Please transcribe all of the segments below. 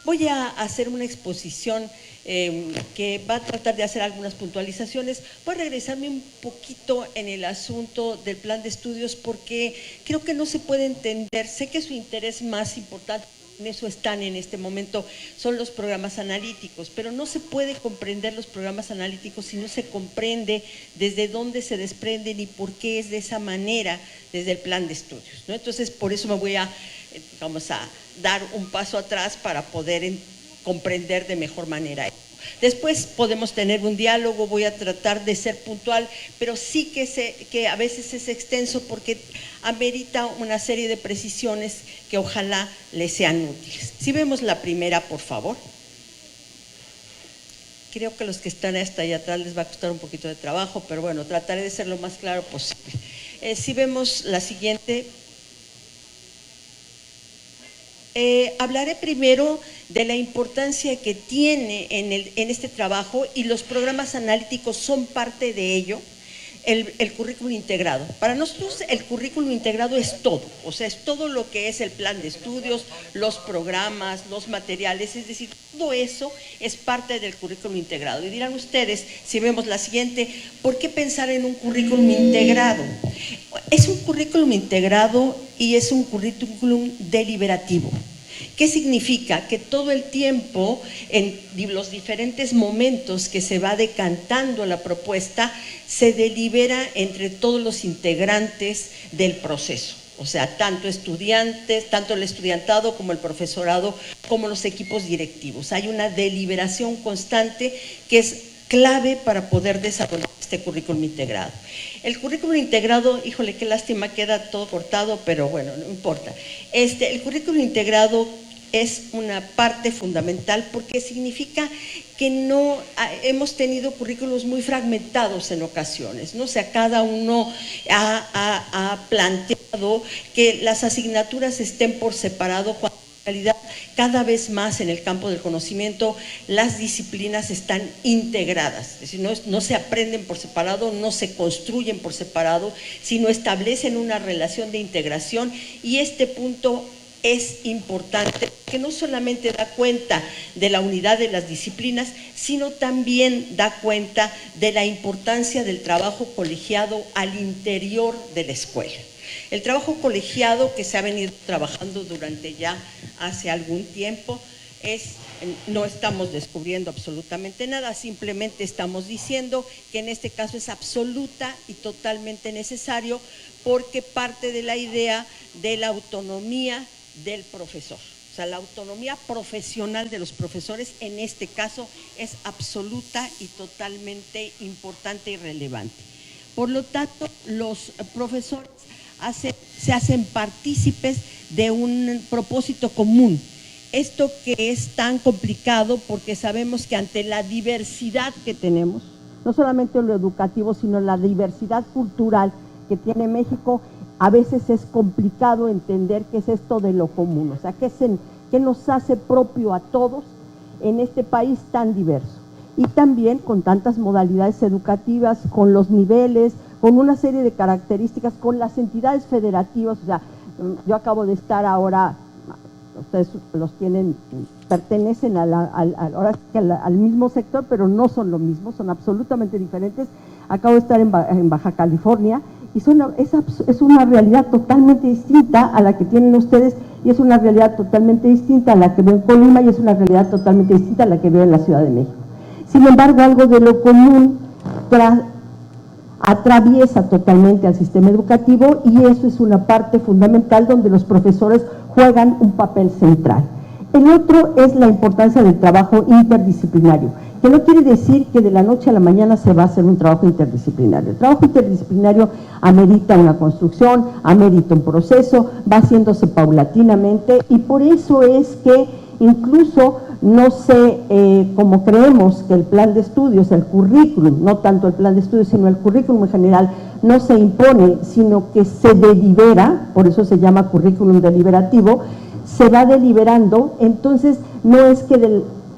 Voy a hacer una exposición que va a tratar de hacer algunas puntualizaciones. Voy a regresarme un poquito en el asunto del plan de estudios porque creo que no se puede entender. Sé que su interés más importante, en eso están en este momento, son los programas analíticos, pero no se puede comprender los programas analíticos si no se comprende desde dónde se desprenden y por qué es de esa manera desde el plan de estudios, ¿no? Entonces, por eso vamos a dar un paso atrás para poder comprender de mejor manera. Después podemos tener un diálogo, voy a tratar de ser puntual, pero sí que a veces es extenso porque amerita una serie de precisiones que ojalá les sean útiles. Si vemos la primera, por favor. Creo que los que están hasta allá atrás les va a costar un poquito de trabajo, pero bueno, trataré de ser lo más claro posible. Si vemos la siguiente. Hablaré primero de la importancia que tiene en este trabajo, y los programas analíticos son parte de ello, el currículum integrado. Para nosotros el currículum integrado es todo, o sea, es todo lo que es el plan de estudios, los programas, los materiales, es decir, todo eso es parte del currículum integrado. Y dirán ustedes, si vemos la siguiente, ¿por qué pensar en un currículum integrado? Es un currículum integrado y es un currículum deliberativo. ¿Qué significa? Que todo el tiempo, en los diferentes momentos que se va decantando la propuesta, se delibera entre todos los integrantes del proceso. O sea, tanto estudiantes, tanto el estudiantado como el profesorado, como los equipos directivos. Hay una deliberación constante que es clave para poder desarrollar este currículum integrado. El currículum integrado, híjole, qué lástima, queda todo cortado, pero bueno, no importa. El currículum integrado es una parte fundamental porque significa que no hemos tenido currículos muy fragmentados en ocasiones, ¿no? O sea, cada uno ha planteado que las asignaturas estén por separado, cuando en realidad cada vez más en el campo del conocimiento las disciplinas están integradas, es decir, no se aprenden por separado, no se construyen por separado, sino establecen una relación de integración, y este punto es importante que no solamente da cuenta de la unidad de las disciplinas, sino también da cuenta de la importancia del trabajo colegiado al interior de la escuela. El trabajo colegiado que se ha venido trabajando durante ya hace algún tiempo no estamos descubriendo absolutamente nada, simplemente estamos diciendo que en este caso es absoluta y totalmente necesario porque parte de la idea de la autonomía del profesor. O sea, la autonomía profesional de los profesores en este caso es absoluta y totalmente importante y relevante. Por lo tanto, los profesores se hacen partícipes de un propósito común. Esto que es tan complicado porque sabemos que ante la diversidad que tenemos, no solamente lo educativo, sino la diversidad cultural que tiene México, a veces es complicado entender qué es esto de lo común, o sea, qué nos hace propio a todos en este país tan diverso. Y también con tantas modalidades educativas, con los niveles, con una serie de características, con las entidades federativas. O sea, yo acabo de estar ahora, ustedes los tienen, pertenecen al mismo sector, pero no son lo mismo, son absolutamente diferentes. Acabo de estar en Baja California, y es una realidad totalmente distinta a la que tienen ustedes, y es una realidad totalmente distinta a la que veo en Colima, y es una realidad totalmente distinta a la que veo en la Ciudad de México. Sin embargo, algo de lo común atraviesa totalmente al sistema educativo, y eso es una parte fundamental donde los profesores juegan un papel central. El otro es la importancia del trabajo interdisciplinario, que no quiere decir que de la noche a la mañana se va a hacer un trabajo interdisciplinario. El trabajo interdisciplinario amerita una construcción, amerita un proceso, va haciéndose paulatinamente, y por eso es que incluso no como creemos que el plan de estudios, el currículum, no tanto el plan de estudios, sino el currículum en general, no se impone, sino que se delibera, por eso se llama currículum deliberativo, se va deliberando. Entonces no es que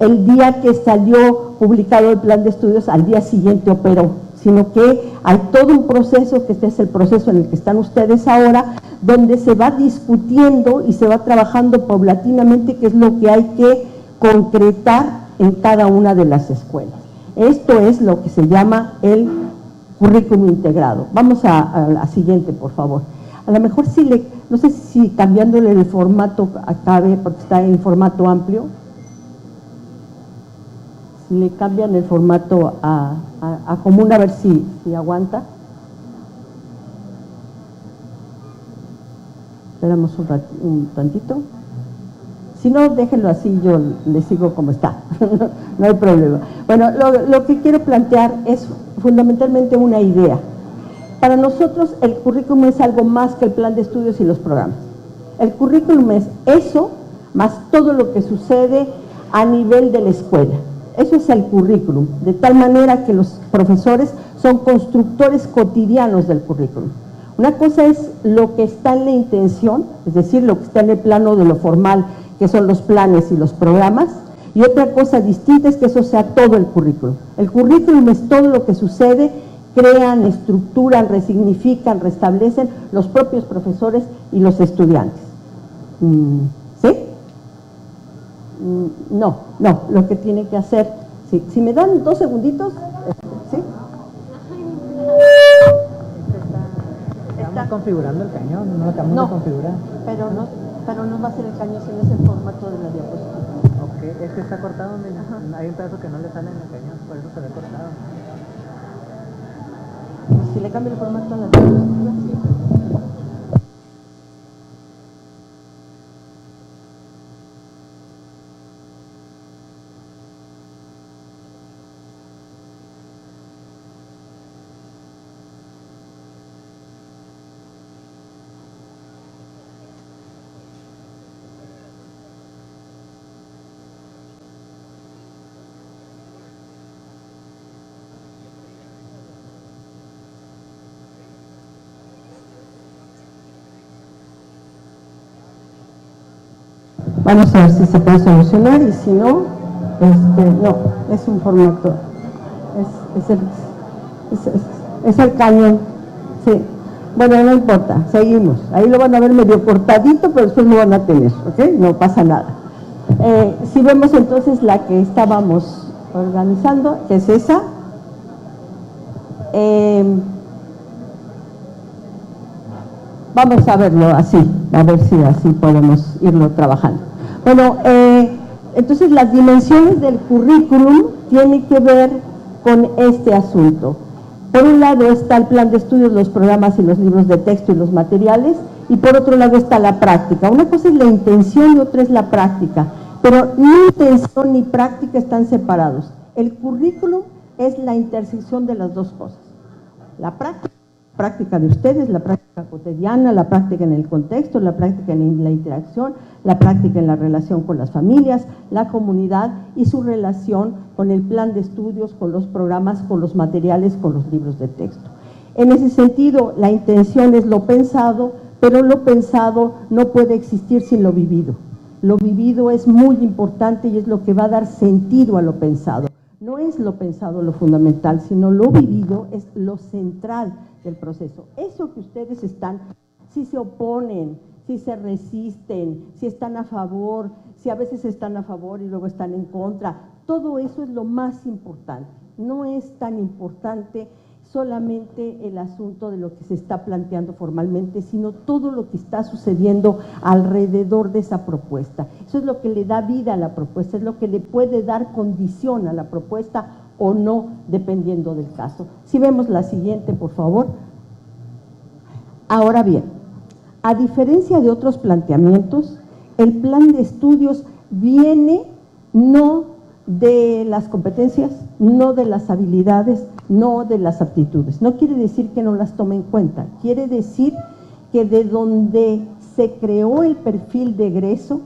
el día que salió publicado el plan de estudios al día siguiente operó, sino que hay todo un proceso, que este es el proceso en el que están ustedes ahora, donde se va discutiendo y se va trabajando paulatinamente qué es lo que hay que concretar en cada una de las escuelas. Esto es lo que se llama el currículum integrado. Vamos a la siguiente, por favor. A lo mejor no sé si cambiándole el formato acabe, porque está en formato amplio, si le cambian el formato a común, a ver si aguanta. Esperamos un tantito. Si no, déjenlo así, yo le sigo como está, no hay problema. Bueno, lo que quiero plantear es fundamentalmente una idea. Para nosotros el currículum es algo más que el plan de estudios y los programas. El currículum es eso, más todo lo que sucede a nivel de la escuela. Eso es el currículum, de tal manera que los profesores son constructores cotidianos del currículum. Una cosa es lo que está en la intención, es decir, lo que está en el plano de lo formal, que son los planes y los programas, y otra cosa distinta es que eso sea todo el currículum. El currículum es todo lo que sucede, crean, estructuran, resignifican, restablecen los propios profesores y los estudiantes. ¿Sí? No, lo que tiene que hacer, sí. Si me dan 2 segunditos, ¿sí? Estamos configurando el cañón, no lo acabamos de configurar. Pero no va a ser el cañón, sino es el formato de la diapositiva. Ok, es que está cortado, hay un pedazo que no le sale en el cañón, por eso se ve cortado. Si le cambio el formato a la diapositiva, sí. Vamos a ver si se puede solucionar y si no, no, es un formato, es el cañón, sí. Bueno, no importa, seguimos. Ahí lo van a ver medio cortadito, pero después lo van a tener, ¿ok? No pasa nada. Si vemos entonces la que estábamos organizando, que es esa, vamos a verlo así, a ver si así podemos irlo trabajando. Bueno, entonces las dimensiones del currículum tienen que ver con este asunto. Por un lado está el plan de estudios, los programas y los libros de texto y los materiales, y por otro lado está la práctica. Una cosa es la intención y otra es la práctica, pero ni intención ni práctica están separados. El currículum es la intersección de las dos cosas. La práctica de ustedes, la práctica cotidiana, la práctica en el contexto, la práctica en la interacción, la práctica en la relación con las familias, la comunidad y su relación con el plan de estudios, con los programas, con los materiales, con los libros de texto. En ese sentido, la intención es lo pensado, pero lo pensado no puede existir sin lo vivido. Lo vivido es muy importante y es lo que va a dar sentido a lo pensado. No es lo pensado lo fundamental, sino lo vivido es lo central del proceso. Eso que ustedes están, si se oponen, si se resisten, si están a favor, si a veces están a favor y luego están en contra, todo eso es lo más importante. No es tan importante solamente el asunto de lo que se está planteando formalmente, sino todo lo que está sucediendo alrededor de esa propuesta. Eso es lo que le da vida a la propuesta, es lo que le puede dar condición a la propuesta o no, dependiendo del caso. Si vemos la siguiente, por favor. Ahora bien, a diferencia de otros planteamientos, el plan de estudios viene no de las competencias, no de las habilidades, no de las aptitudes. No quiere decir que no las tome en cuenta, quiere decir que de donde se creó el perfil de egreso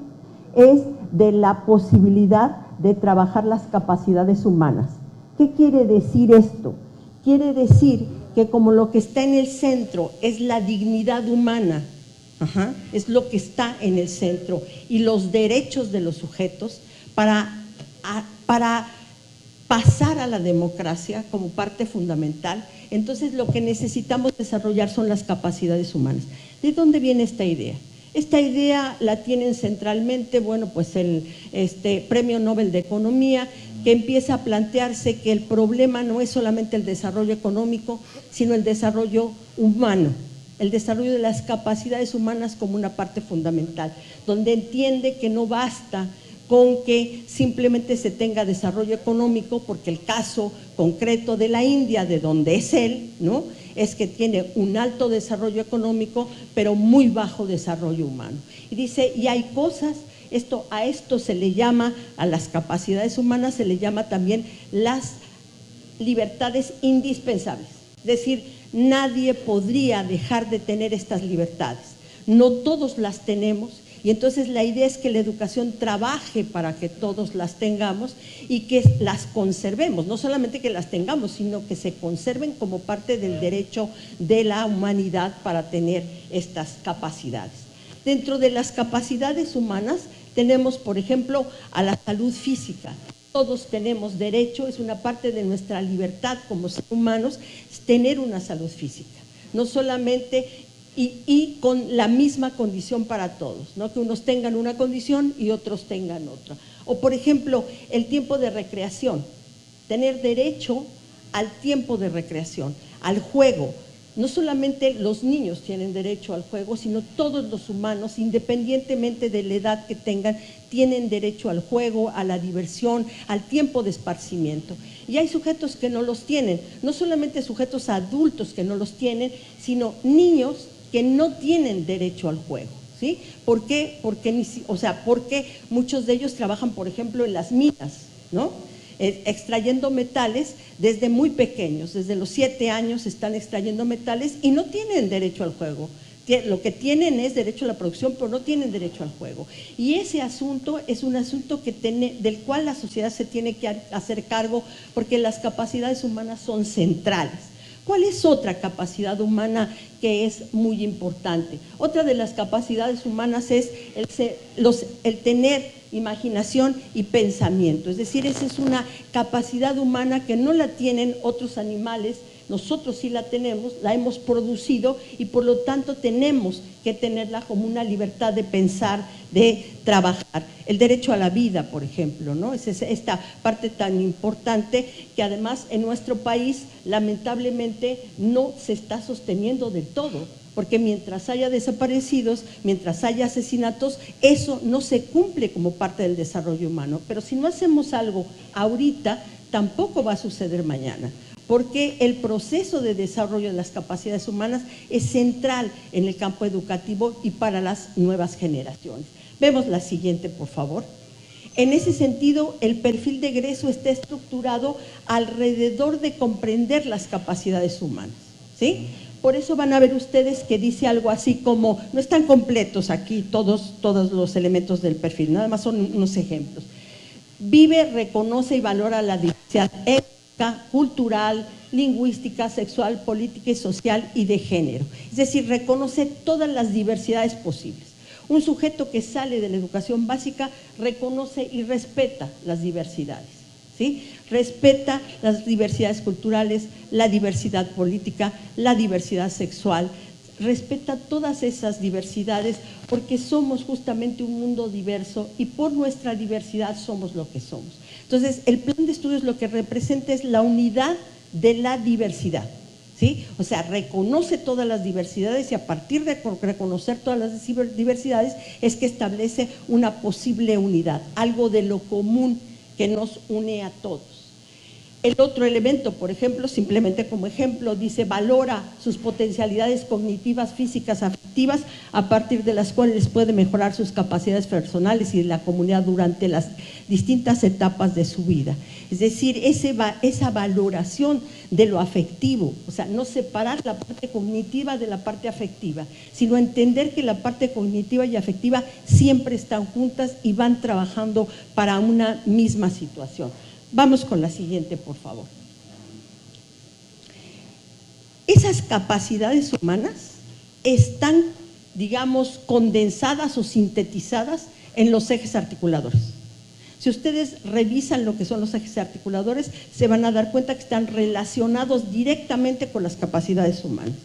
es de la posibilidad de trabajar las capacidades humanas. ¿Qué quiere decir esto? Quiere decir que como lo que está en el centro es la dignidad humana, es lo que está en el centro, y los derechos de los sujetos, para pasar a la democracia como parte fundamental, entonces lo que necesitamos desarrollar son las capacidades humanas. ¿De dónde viene esta idea? Esta idea la tienen centralmente, bueno, pues el Premio Nobel de Economía, que empieza a plantearse que el problema no es solamente el desarrollo económico, sino el desarrollo humano, el desarrollo de las capacidades humanas como una parte fundamental, donde entiende que no basta con que simplemente se tenga desarrollo económico, porque el caso concreto de la India, de donde es él, ¿no?, es que tiene un alto desarrollo económico, pero muy bajo desarrollo humano. Y dice, y hay cosas, a esto se le llama, a las capacidades humanas se le llama también las libertades indispensables. Es decir, nadie podría dejar de tener estas libertades. No todos las tenemos, y entonces la idea es que la educación trabaje para que todos las tengamos y que las conservemos, no solamente que las tengamos, sino que se conserven como parte del derecho de la humanidad para tener estas capacidades. Dentro de las capacidades humanas tenemos, por ejemplo, a la salud física. Todos tenemos derecho, es una parte de nuestra libertad como seres humanos, tener una salud física. No solamente y con la misma condición para todos, ¿no?, que unos tengan una condición y otros tengan otra. O, por ejemplo, el tiempo de recreación, tener derecho al tiempo de recreación, al juego. No solamente los niños tienen derecho al juego, sino todos los humanos, independientemente de la edad que tengan, tienen derecho al juego, a la diversión, al tiempo de esparcimiento. Y hay sujetos que no los tienen, no solamente sujetos adultos que no los tienen, sino niños que no tienen derecho al juego, ¿sí? ¿Por qué? Porque muchos de ellos trabajan, por ejemplo, en las minas, ¿no?, extrayendo metales desde muy pequeños, desde los 7 años están extrayendo metales y no tienen derecho al juego. Lo que tienen es derecho a la producción, pero no tienen derecho al juego. Y ese asunto es un asunto del cual la sociedad se tiene que hacer cargo, porque las capacidades humanas son centrales. ¿Cuál es otra capacidad humana que es muy importante? Otra de las capacidades humanas es el tener imaginación y pensamiento. Es decir, esa es una capacidad humana que no la tienen otros animales. Nosotros sí la tenemos, la hemos producido y por lo tanto tenemos que tenerla como una libertad de pensar, de trabajar. El derecho a la vida, por ejemplo, ¿no? Es esta parte tan importante que además en nuestro país lamentablemente no se está sosteniendo del todo, porque mientras haya desaparecidos, mientras haya asesinatos, eso no se cumple como parte del desarrollo humano. Pero si no hacemos algo ahorita, tampoco va a suceder mañana, porque el proceso de desarrollo de las capacidades humanas es central en el campo educativo y para las nuevas generaciones. Vemos la siguiente, por favor. En ese sentido, el perfil de egreso está estructurado alrededor de comprender las capacidades humanas, ¿sí? Por eso van a ver ustedes que dice algo así como, no están completos aquí todos los elementos del perfil, nada más son unos ejemplos. Vive, reconoce y valora la diversidad étnica, cultural, lingüística, sexual, política y social y de género. Es decir, reconoce todas las diversidades posibles. Un sujeto que sale de la educación básica reconoce y respeta las diversidades, ¿sí? Respeta las diversidades culturales, la diversidad política, la diversidad sexual, respeta todas esas diversidades porque somos justamente un mundo diverso y por nuestra diversidad somos lo que somos. Entonces, el plan de estudios lo que representa es la unidad de la diversidad, ¿sí? O sea, reconoce todas las diversidades y a partir de reconocer todas las diversidades es que establece una posible unidad, algo de lo común que nos une a todos. El otro elemento, por ejemplo, simplemente como ejemplo, dice valora sus potencialidades cognitivas, físicas, afectivas, a partir de las cuales puede mejorar sus capacidades personales y de la comunidad durante las distintas etapas de su vida. Es decir, esa valoración de lo afectivo, o sea, no separar la parte cognitiva de la parte afectiva, sino entender que la parte cognitiva y afectiva siempre están juntas y van trabajando para una misma situación. Vamos con la siguiente, por favor. Esas capacidades humanas están, digamos, condensadas o sintetizadas en los ejes articuladores. Si ustedes revisan lo que son los ejes articuladores, se van a dar cuenta que están relacionados directamente con las capacidades humanas.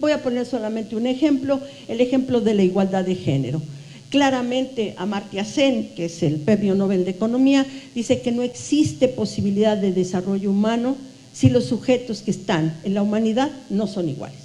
Voy a poner solamente un ejemplo, el ejemplo de la igualdad de género. Claramente, Amartya Sen, que es el Premio Nobel de Economía, dice que no existe posibilidad de desarrollo humano si los sujetos que están en la humanidad no son iguales.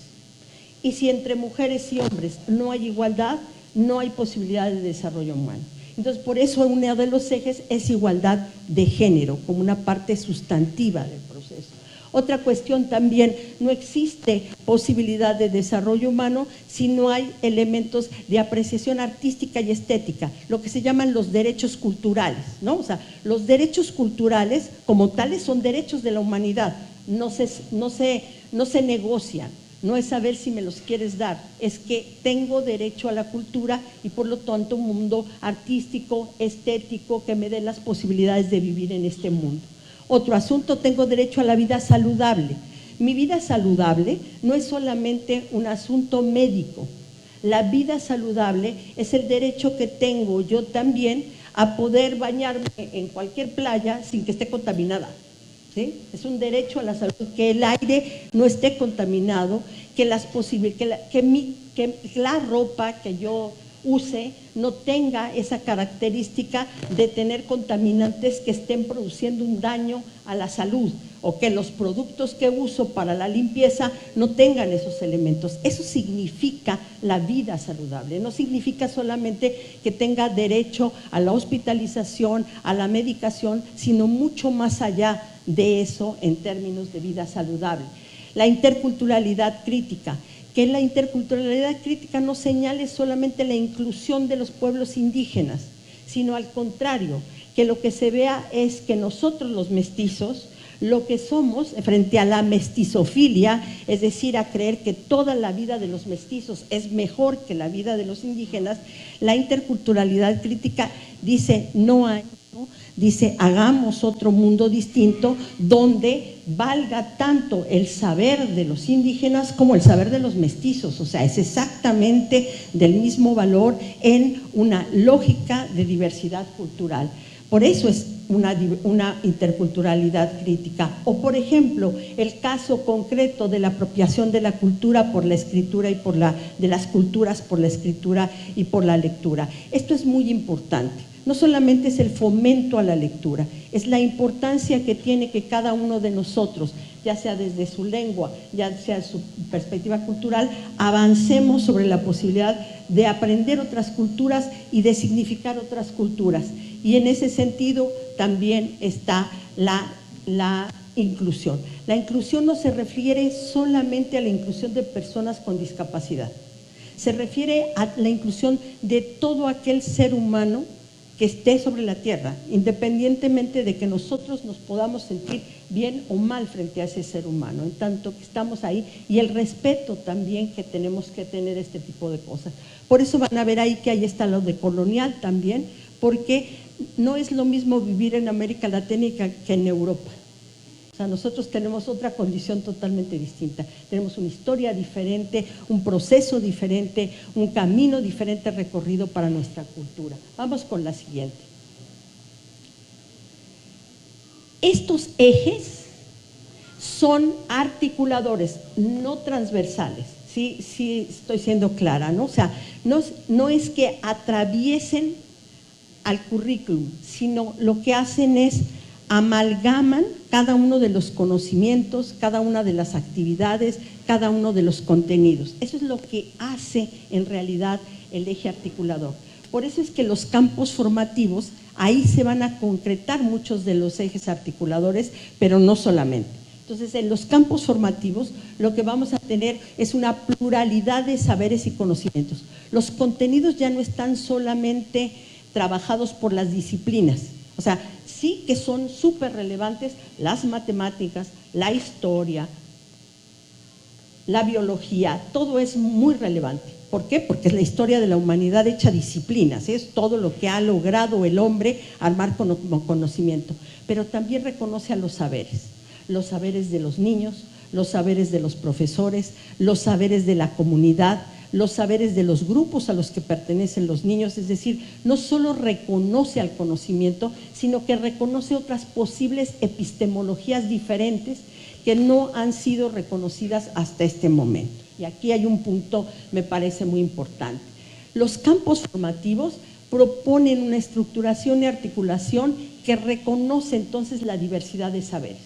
Y si entre mujeres y hombres no hay igualdad, no hay posibilidad de desarrollo humano. Entonces, por eso uno de los ejes es igualdad de género, como una parte sustantiva del proceso. Otra cuestión también, no existe posibilidad de desarrollo humano si no hay elementos de apreciación artística y estética, lo que se llaman los derechos culturales, ¿no? O sea, los derechos culturales como tales son derechos de la humanidad, no se negocian. No es saber si me los quieres dar, es que tengo derecho a la cultura y por lo tanto un mundo artístico, estético, que me dé las posibilidades de vivir en este mundo. Otro asunto, tengo derecho a la vida saludable. Mi vida saludable no es solamente un asunto médico. La vida saludable es el derecho que tengo yo también a poder bañarme en cualquier playa sin que esté contaminada. ¿Sí? Es un derecho a la salud, que el aire no esté contaminado, que la ropa que yo use no tenga esa característica de tener contaminantes que estén produciendo un daño a la salud, o que los productos que uso para la limpieza no tengan esos elementos. Eso significa la vida saludable, no significa solamente que tenga derecho a la hospitalización, a la medicación, sino mucho más allá de eso en términos de vida saludable. La interculturalidad crítica, que la interculturalidad crítica no señale solamente la inclusión de los pueblos indígenas, sino al contrario, que lo que se vea es que nosotros los mestizos, lo que somos frente a la mestizofilia, es decir, a creer que toda la vida de los mestizos es mejor que la vida de los indígenas, la interculturalidad crítica dice no hay, ¿no? Dice hagamos otro mundo distinto donde valga tanto el saber de los indígenas como el saber de los mestizos, o sea, es exactamente del mismo valor en una lógica de diversidad cultural. Por eso es una interculturalidad crítica. O, por ejemplo, el caso concreto de la apropiación de la cultura por la escritura y de las culturas por la escritura y por la lectura. Esto es muy importante. No solamente es el fomento a la lectura, es la importancia que tiene que cada uno de nosotros, ya sea desde su lengua, ya sea su perspectiva cultural, avancemos sobre la posibilidad de aprender otras culturas y de significar otras culturas. Y en ese sentido también está la inclusión. La inclusión no se refiere solamente a la inclusión de personas con discapacidad, se refiere a la inclusión de todo aquel ser humano que esté sobre la tierra, independientemente de que nosotros nos podamos sentir bien o mal frente a ese ser humano, en tanto que estamos ahí, y el respeto también que tenemos que tener este tipo de cosas. Por eso van a ver ahí que ahí está lo de colonial también, porque no es lo mismo vivir en América Latina que en Europa. O sea, nosotros tenemos otra condición totalmente distinta, tenemos una historia diferente, un proceso diferente, un camino diferente recorrido para nuestra cultura. Vamos con la siguiente. Estos ejes son articuladores, no transversales. Sí, estoy siendo clara, ¿no? O sea, no es que atraviesen al currículum, sino lo que hacen es amalgaman cada uno de los conocimientos, cada una de las actividades, cada uno de los contenidos. Eso es lo que hace en realidad el eje articulador. Por eso es que los campos formativos, ahí se van a concretar muchos de los ejes articuladores, pero no solamente. Entonces, en los campos formativos lo que vamos a tener es una pluralidad de saberes y conocimientos. Los contenidos ya no están solamente trabajados por las disciplinas, o sea, sí que son súper relevantes las matemáticas, la historia, la biología, todo es muy relevante. ¿Por qué? Porque es la historia de la humanidad hecha disciplinas, es todo lo que ha logrado el hombre armar como conocimiento, pero también reconoce a los saberes de los niños, los saberes de los profesores, los saberes de la comunidad, los saberes de los grupos a los que pertenecen los niños, es decir, no solo reconoce al conocimiento, sino que reconoce otras posibles epistemologías diferentes que no han sido reconocidas hasta este momento. Y aquí hay un punto, me parece muy importante. Los campos formativos proponen una estructuración y articulación que reconoce entonces la diversidad de saberes.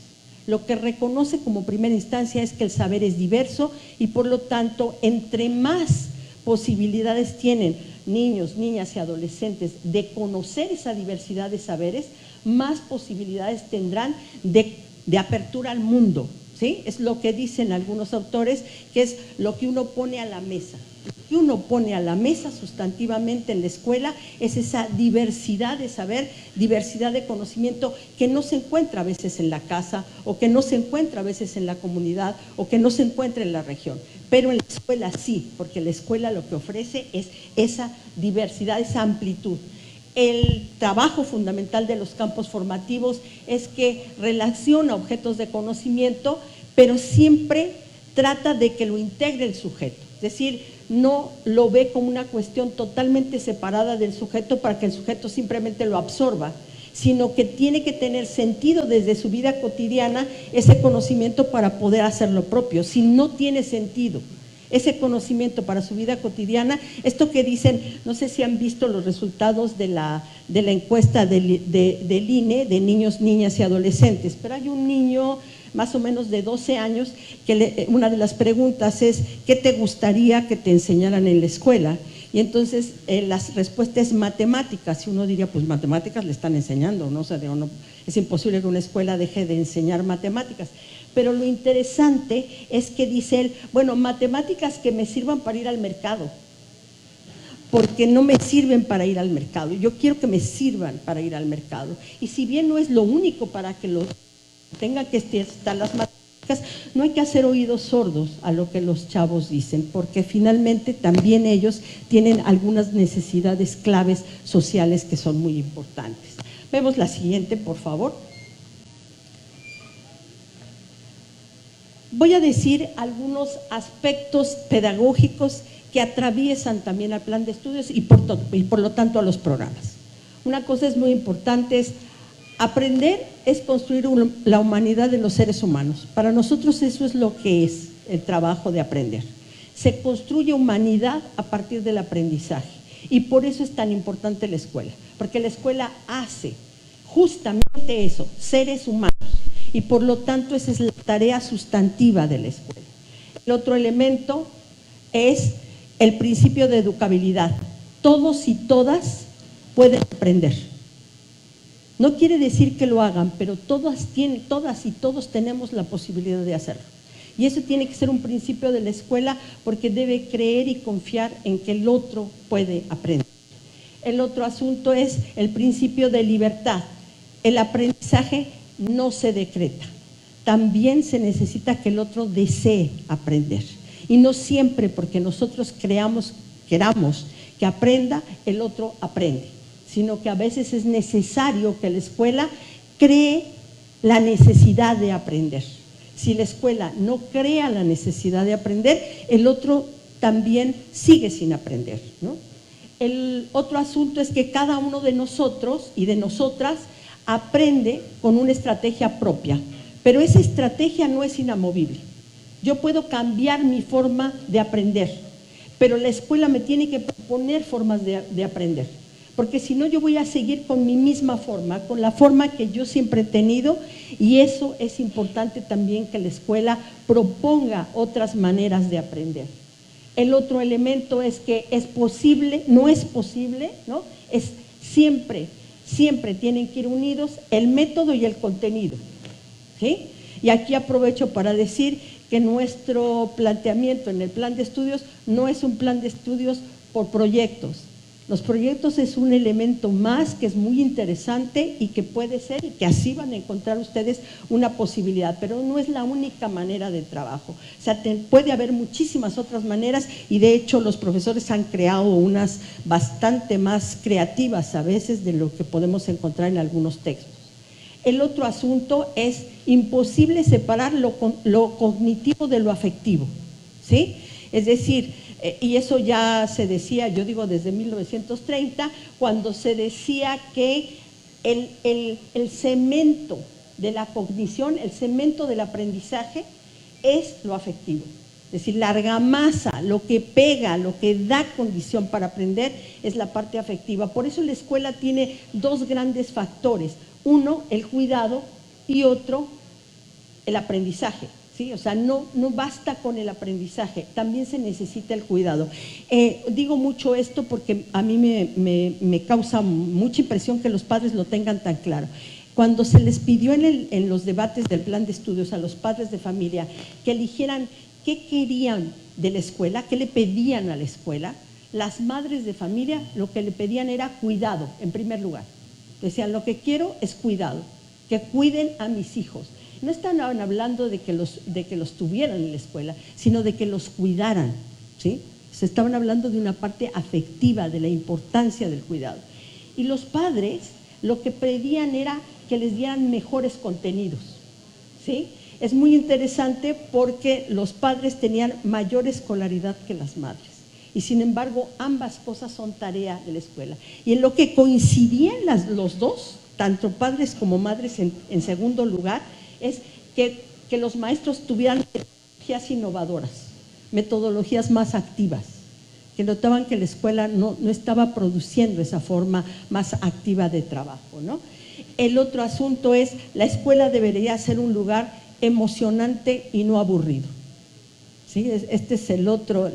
Lo que reconoce como primera instancia es que el saber es diverso y por lo tanto, entre más posibilidades tienen niños, niñas y adolescentes de conocer esa diversidad de saberes, más posibilidades tendrán de apertura al mundo, ¿sí? Es lo que dicen algunos autores, que es lo que uno pone a la mesa. Lo que uno pone a la mesa sustantivamente en la escuela es esa diversidad de saber, diversidad de conocimiento que no se encuentra a veces en la casa o que no se encuentra a veces en la comunidad o que no se encuentra en la región. Pero en la escuela sí, porque la escuela lo que ofrece es esa diversidad, esa amplitud. El trabajo fundamental de los campos formativos es que relaciona objetos de conocimiento, pero siempre trata de que lo integre el sujeto. Es decir, no lo ve como una cuestión totalmente separada del sujeto para que el sujeto simplemente lo absorba, sino que tiene que tener sentido desde su vida cotidiana ese conocimiento para poder hacerlo propio. Si no tiene sentido ese conocimiento para su vida cotidiana, esto que dicen, no sé si han visto los resultados de la encuesta del INE de niños, niñas y adolescentes, pero hay un niño más o menos de 12 años que una de las preguntas es ¿qué te gustaría que te enseñaran en la escuela? Y entonces la respuesta es matemáticas, y uno diría, pues matemáticas le están enseñando, ¿no? O sea, no, es imposible que una escuela deje de enseñar matemáticas. Pero lo interesante es que dice él, bueno, matemáticas que me sirvan para ir al mercado, porque no me sirven para ir al mercado, yo quiero que me sirvan para ir al mercado. Y si bien no es lo único para que lo tengan que estar las matemáticas, no hay que hacer oídos sordos a lo que los chavos dicen, porque finalmente también ellos tienen algunas necesidades claves sociales que son muy importantes. Vemos la siguiente, por favor. Voy a decir algunos aspectos pedagógicos que atraviesan también al plan de estudios y por lo tanto a los programas. Una cosa es muy importante, es aprender es construir la humanidad de los seres humanos. Para nosotros eso es lo que es el trabajo de aprender. Se construye humanidad a partir del aprendizaje y por eso es tan importante la escuela, porque la escuela hace justamente eso, seres humanos. Y por lo tanto esa es la tarea sustantiva de la escuela. El otro elemento es el principio de educabilidad. Todos y todas pueden aprender. No quiere decir que lo hagan, pero todas y todos tenemos la posibilidad de hacerlo. Y eso tiene que ser un principio de la escuela porque debe creer y confiar en que el otro puede aprender. El otro asunto es el principio de libertad. El aprendizaje no se decreta, también se necesita que el otro desee aprender y no siempre porque nosotros queramos que aprenda, el otro aprende, sino que a veces es necesario que la escuela cree la necesidad de aprender. Si la escuela no crea la necesidad de aprender, el otro también sigue sin aprender, ¿no? El otro asunto es que cada uno de nosotros y de nosotras aprende con una estrategia propia, pero esa estrategia no es inamovible. Yo puedo cambiar mi forma de aprender, pero la escuela me tiene que proponer formas de aprender, porque si no yo voy a seguir con mi misma forma, con la forma que yo siempre he tenido, y eso es importante también que la escuela proponga otras maneras de aprender. El otro elemento es que es posible, no es posible, ¿no? Es siempre tienen que ir unidos el método y el contenido, ¿sí? Y aquí aprovecho para decir que nuestro planteamiento en el plan de estudios no es un plan de estudios por proyectos. Los proyectos es un elemento más que es muy interesante y que puede ser, y que así van a encontrar ustedes una posibilidad, pero no es la única manera de trabajo. O sea, puede haber muchísimas otras maneras y de hecho los profesores han creado unas bastante más creativas a veces de lo que podemos encontrar en algunos textos. El otro asunto es imposible separar lo cognitivo de lo afectivo, ¿sí? Es decir, y eso ya se decía, yo digo desde 1930, cuando se decía que el cemento de la cognición, el cemento del aprendizaje es lo afectivo. Es decir, la argamasa, lo que pega, lo que da condición para aprender es la parte afectiva. Por eso la escuela tiene dos grandes factores. Uno, el cuidado, y otro, el aprendizaje. ¿Sí? O sea, no basta con el aprendizaje, también se necesita el cuidado. Digo mucho esto porque a mí me causa mucha impresión que los padres lo tengan tan claro. Cuando se les pidió en los debates del plan de estudios a los padres de familia que eligieran qué querían de la escuela, qué le pedían a la escuela, las madres de familia lo que le pedían era cuidado, en primer lugar. Decían, lo que quiero es cuidado, que cuiden a mis hijos. No estaban hablando de que los tuvieran en la escuela, sino de que los cuidaran, ¿sí? Se estaban hablando de una parte afectiva, de la importancia del cuidado. Y los padres lo que pedían era que les dieran mejores contenidos, ¿sí? Es muy interesante porque los padres tenían mayor escolaridad que las madres. Y sin embargo, ambas cosas son tarea de la escuela. Y en lo que coincidían los dos, tanto padres como madres en segundo lugar, es que los maestros tuvieran metodologías innovadoras, metodologías más activas, que notaban que la escuela no estaba produciendo esa forma más activa de trabajo, ¿no? El otro asunto es, la escuela debería ser un lugar emocionante y no aburrido. ¿Sí? Este es el otro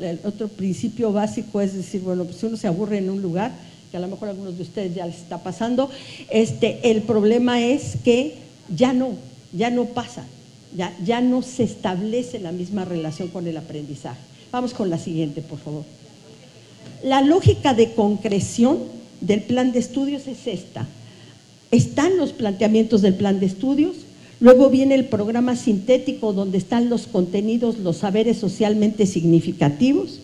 principio básico, es decir, bueno, pues si uno se aburre en un lugar, que a lo mejor a algunos de ustedes ya les está pasando, el problema es que ya no pasa, ya no se establece la misma relación con el aprendizaje. Vamos con la siguiente, por favor. La lógica de concreción del plan de estudios es esta. Están los planteamientos del plan de estudios, luego viene el programa sintético donde están los contenidos, los saberes socialmente significativos,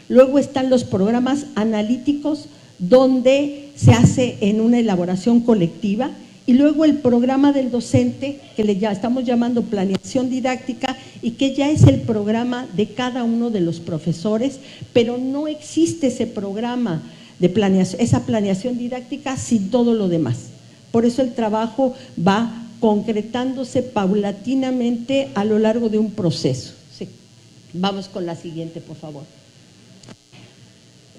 luego están los programas analíticos donde se hace en una elaboración colectiva, y luego el programa del docente, que le estamos llamando planeación didáctica, y que ya es el programa de cada uno de los profesores, pero no existe ese programa de planeación, esa planeación didáctica sin todo lo demás. Por eso el trabajo va concretándose paulatinamente a lo largo de un proceso. Sí. Vamos con la siguiente, por favor.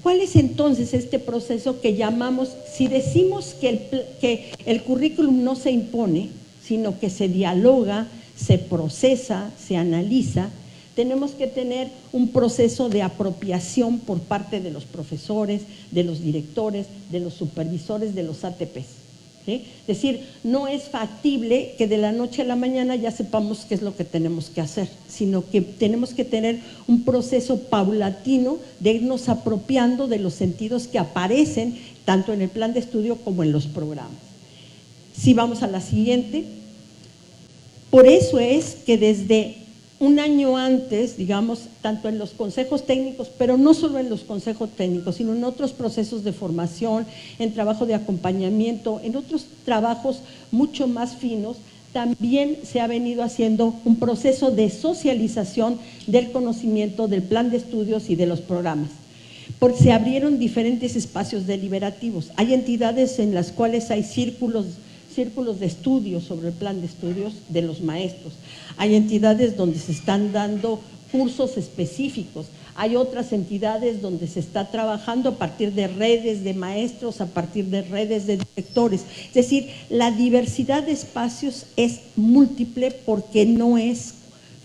¿Cuál es entonces este proceso que llamamos, si decimos que el currículum no se impone, sino que se dialoga, se procesa, se analiza, tenemos que tener un proceso de apropiación por parte de los profesores, de los directores, de los supervisores, de los ATPs. ¿Sí? Es decir, no es factible que de la noche a la mañana ya sepamos qué es lo que tenemos que hacer, sino que tenemos que tener un proceso paulatino de irnos apropiando de los sentidos que aparecen tanto en el plan de estudio como en los programas. Si vamos a la siguiente, por eso es que desde un año antes, digamos, tanto en los consejos técnicos, pero no solo en los consejos técnicos, sino en otros procesos de formación, en trabajo de acompañamiento, en otros trabajos mucho más finos, también se ha venido haciendo un proceso de socialización del conocimiento, del plan de estudios y de los programas. Porque se abrieron diferentes espacios deliberativos. Hay entidades en las cuales hay círculos de estudio sobre el plan de estudios de los maestros. Hay entidades donde se están dando cursos específicos. Hay otras entidades donde se está trabajando a partir de redes de maestros, a partir de redes de directores. Es decir, la diversidad de espacios es múltiple porque no es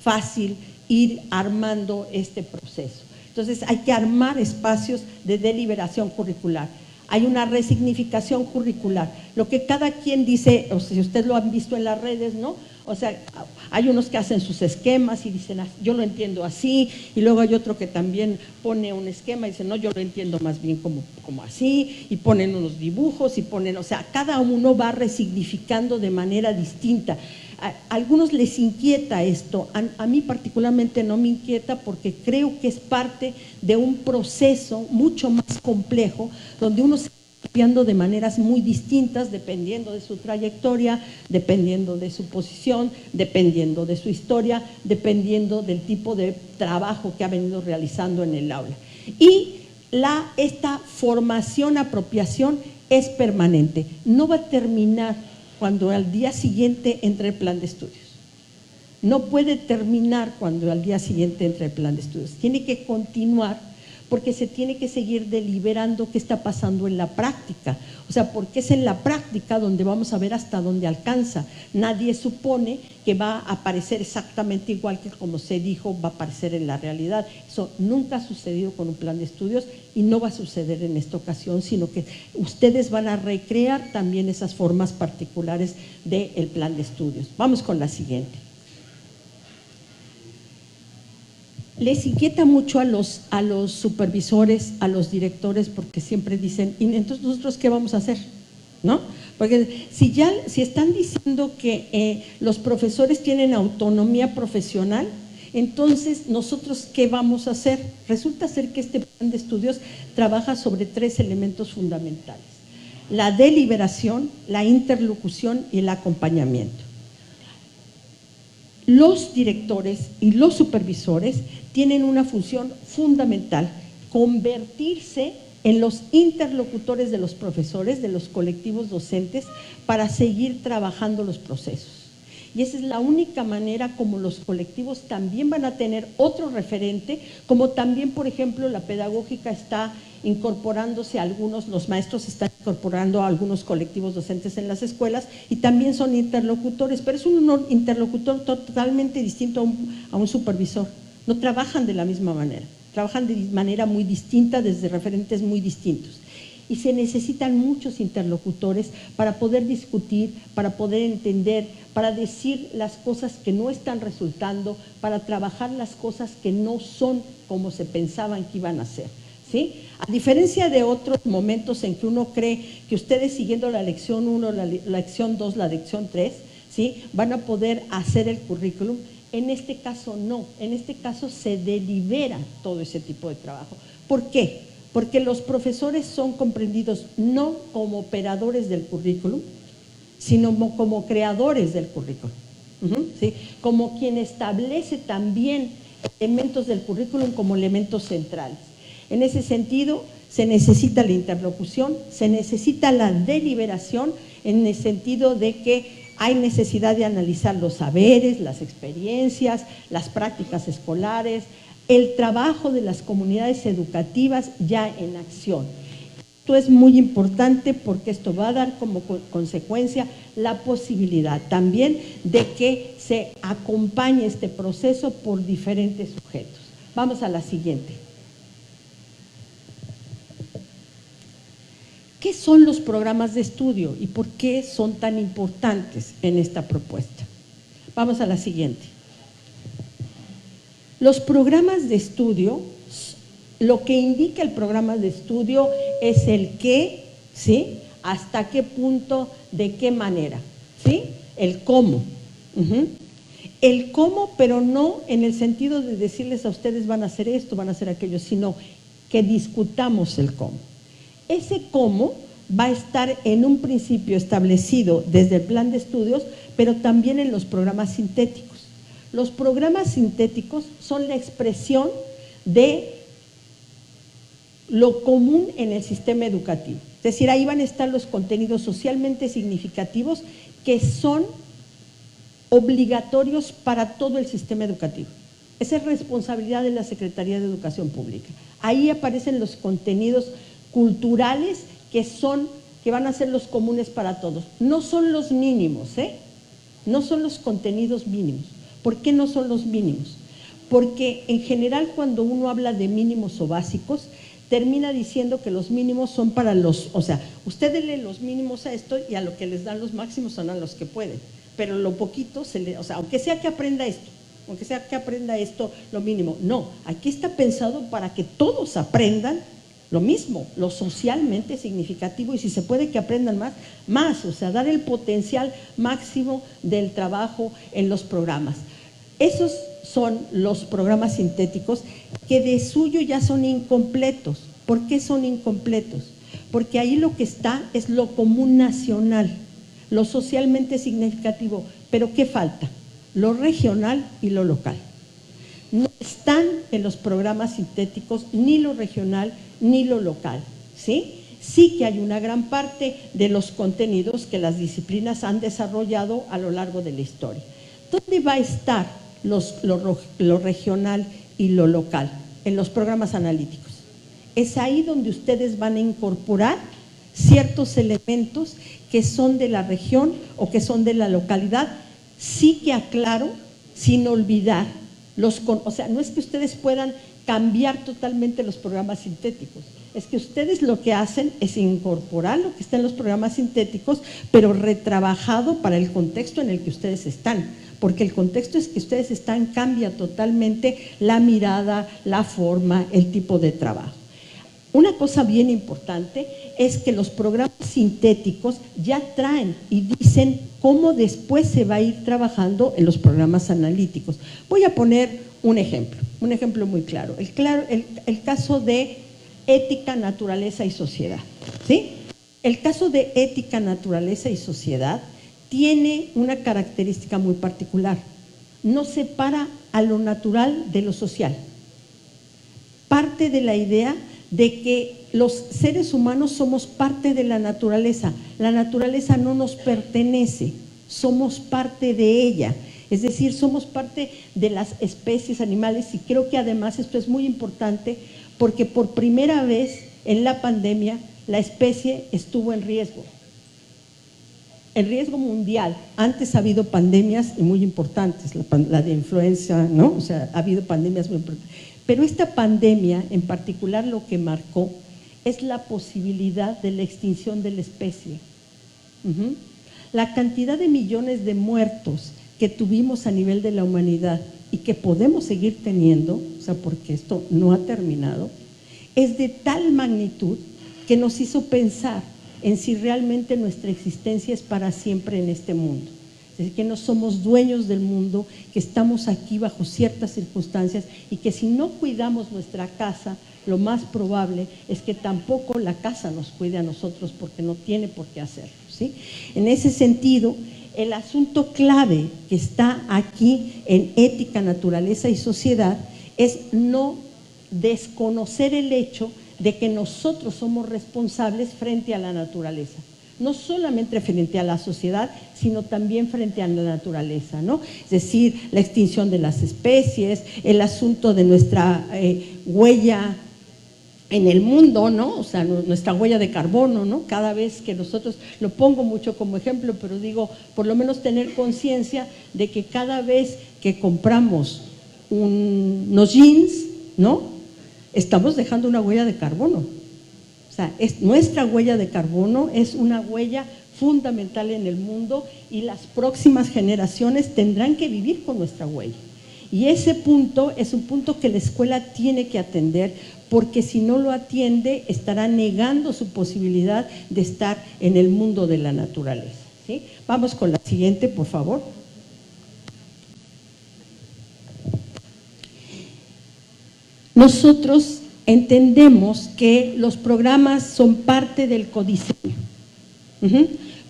fácil ir armando este proceso. Entonces, hay que armar espacios de deliberación curricular. Hay una resignificación curricular. Lo que cada quien dice, o sea, si ustedes lo han visto en las redes, ¿no? O sea, hay unos que hacen sus esquemas y dicen, yo lo entiendo así, y luego hay otro que también pone un esquema y dice, no, yo lo entiendo más bien como así, y ponen unos dibujos y ponen, o sea, cada uno va resignificando de manera distinta. A algunos les inquieta esto, a mí particularmente no me inquieta porque creo que es parte de un proceso mucho más complejo donde uno se está apropiando de maneras muy distintas dependiendo de su trayectoria, dependiendo de su posición, dependiendo de su historia, dependiendo del tipo de trabajo que ha venido realizando en el aula. Y esta formación, apropiación es permanente, no va a terminar cuando al día siguiente entre el plan de estudios. No puede terminar cuando al día siguiente entra el plan de estudios. Tiene que continuar porque se tiene que seguir deliberando qué está pasando en la práctica. O sea, porque es en la práctica donde vamos a ver hasta dónde alcanza. Nadie supone que va a aparecer exactamente igual que como se dijo va a aparecer en la realidad. Eso nunca ha sucedido con un plan de estudios y no va a suceder en esta ocasión, sino que ustedes van a recrear también esas formas particulares del plan de estudios. Vamos con la siguiente. Les inquieta mucho a los supervisores, a los directores, porque siempre dicen, ¿y entonces nosotros qué vamos a hacer? ¿No? Porque si están diciendo que los profesores tienen autonomía profesional, entonces nosotros ¿qué vamos a hacer? Resulta ser que este plan de estudios trabaja sobre 3 elementos fundamentales: la deliberación, la interlocución y el acompañamiento. Los directores y los supervisores tienen una función fundamental: convertirse en los interlocutores de los profesores, de los colectivos docentes, para seguir trabajando los procesos. Y esa es la única manera como los colectivos también van a tener otro referente, como también, por ejemplo, la pedagógica está incorporándose a algunos, los maestros están incorporando a algunos colectivos docentes en las escuelas y también son interlocutores, pero es un interlocutor totalmente distinto a un supervisor. No trabajan de la misma manera, trabajan de manera muy distinta, desde referentes muy distintos. Y se necesitan muchos interlocutores para poder discutir, para poder entender, para decir las cosas que no están resultando, para trabajar las cosas que no son como se pensaban que iban a ser, ¿sí? A diferencia de otros momentos en que uno cree que ustedes siguiendo la lección 1, la lección 2, la lección 3, ¿sí?, van a poder hacer el currículum, en este caso no, en este caso se delibera todo ese tipo de trabajo. ¿Por qué? Porque los profesores son comprendidos no como operadores del currículum, sino como creadores del currículum, ¿sí?, como quien establece también elementos del currículum como elementos centrales. En ese sentido, se necesita la interlocución, se necesita la deliberación, en el sentido de que hay necesidad de analizar los saberes, las experiencias, las prácticas escolares, el trabajo de las comunidades educativas ya en acción. Esto es muy importante porque esto va a dar como consecuencia la posibilidad también de que se acompañe este proceso por diferentes sujetos. Vamos a la siguiente. ¿Qué son los programas de estudio y por qué son tan importantes en esta propuesta? Vamos a la siguiente. Los programas de estudio, lo que indica el programa de estudio es el qué, ¿sí?, hasta qué punto, de qué manera, ¿sí?, el cómo. El cómo, pero no en el sentido de decirles a ustedes van a hacer esto, van a hacer aquello, sino que discutamos el cómo. Ese cómo va a estar en un principio establecido desde el plan de estudios, pero también en los programas sintéticos. Los programas sintéticos son la expresión de lo común en el sistema educativo. Es decir, ahí van a estar los contenidos socialmente significativos que son obligatorios para todo el sistema educativo. Esa es responsabilidad de la Secretaría de Educación Pública. Ahí aparecen los contenidos culturales que van a ser los comunes para todos. No son los mínimos, no son los contenidos mínimos. ¿Por qué no son los mínimos? Porque en general cuando uno habla de mínimos o básicos, termina diciendo que los mínimos son para los, o sea, ustedes leen los mínimos a esto y a lo que les dan los máximos son a los que pueden, pero lo poquito, o sea, aunque sea que aprenda esto, lo mínimo. No, aquí está pensado para que todos aprendan lo mismo, lo socialmente significativo, y si se puede que aprendan más, o sea, dar el potencial máximo del trabajo en los programas. Esos son los programas sintéticos que de suyo ya son incompletos. ¿Por qué son incompletos? Porque ahí lo que está es lo común nacional, lo socialmente significativo, pero ¿qué falta? Lo regional y lo local. No están en los programas sintéticos ni lo regional ni lo local, ¿sí? Sí que hay una gran parte de los contenidos que las disciplinas han desarrollado a lo largo de la historia. ¿Dónde va a estar lo regional y lo local? En los programas analíticos. Es ahí donde ustedes van a incorporar ciertos elementos que son de la región o que son de la localidad. Sí que aclaro, sin olvidar, o sea, no es que ustedes puedan cambiar totalmente los programas sintéticos, es que ustedes lo que hacen es incorporar lo que está en los programas sintéticos, pero retrabajado para el contexto en el que ustedes están, porque el contexto es que ustedes están, cambia totalmente la mirada, la forma, el tipo de trabajo. Una cosa bien importante es que los programas sintéticos ya traen y dicen cómo después se va a ir trabajando en los programas analíticos. Voy a poner un ejemplo muy claro. El caso de ética, naturaleza y sociedad, ¿sí? El caso de ética, naturaleza y sociedad tiene una característica muy particular. No separa a lo natural de lo social. Parte de la idea de que los seres humanos somos parte de la naturaleza no nos pertenece, somos parte de ella, es decir, somos parte de las especies animales, y creo que además esto es muy importante porque por primera vez en la pandemia la especie estuvo en riesgo mundial. Antes ha habido pandemias muy importantes, la de influenza, ¿no? O sea, ha habido pandemias muy importantes. Pero esta pandemia, en particular, lo que marcó es la posibilidad de la extinción de la especie. La cantidad de millones de muertos que tuvimos a nivel de la humanidad y que podemos seguir teniendo, o sea, porque esto no ha terminado, es de tal magnitud que nos hizo pensar en si realmente nuestra existencia es para siempre en este mundo. Es decir, que no somos dueños del mundo, que estamos aquí bajo ciertas circunstancias y que si no cuidamos nuestra casa, lo más probable es que tampoco la casa nos cuide a nosotros porque no tiene por qué hacerlo, ¿sí? En ese sentido, el asunto clave que está aquí en ética, naturaleza y sociedad es no desconocer el hecho de que nosotros somos responsables frente a la naturaleza. No solamente frente a la sociedad, sino también frente a la naturaleza, ¿no? Es decir, la extinción de las especies, el asunto de nuestra huella en el mundo, ¿no? O sea, nuestra huella de carbono, ¿no? Cada vez que nosotros, lo pongo mucho como ejemplo, pero digo, por lo menos tener conciencia de que cada vez que compramos unos jeans, ¿no? Estamos dejando una huella de carbono. O sea, nuestra huella de carbono es una huella fundamental en el mundo y las próximas generaciones tendrán que vivir con nuestra huella. Y ese punto es un punto que la escuela tiene que atender, porque si no lo atiende estará negando su posibilidad de estar en el mundo de la naturaleza, ¿sí? Vamos con la siguiente, por favor. Nosotros entendemos que los programas son parte del codiseño.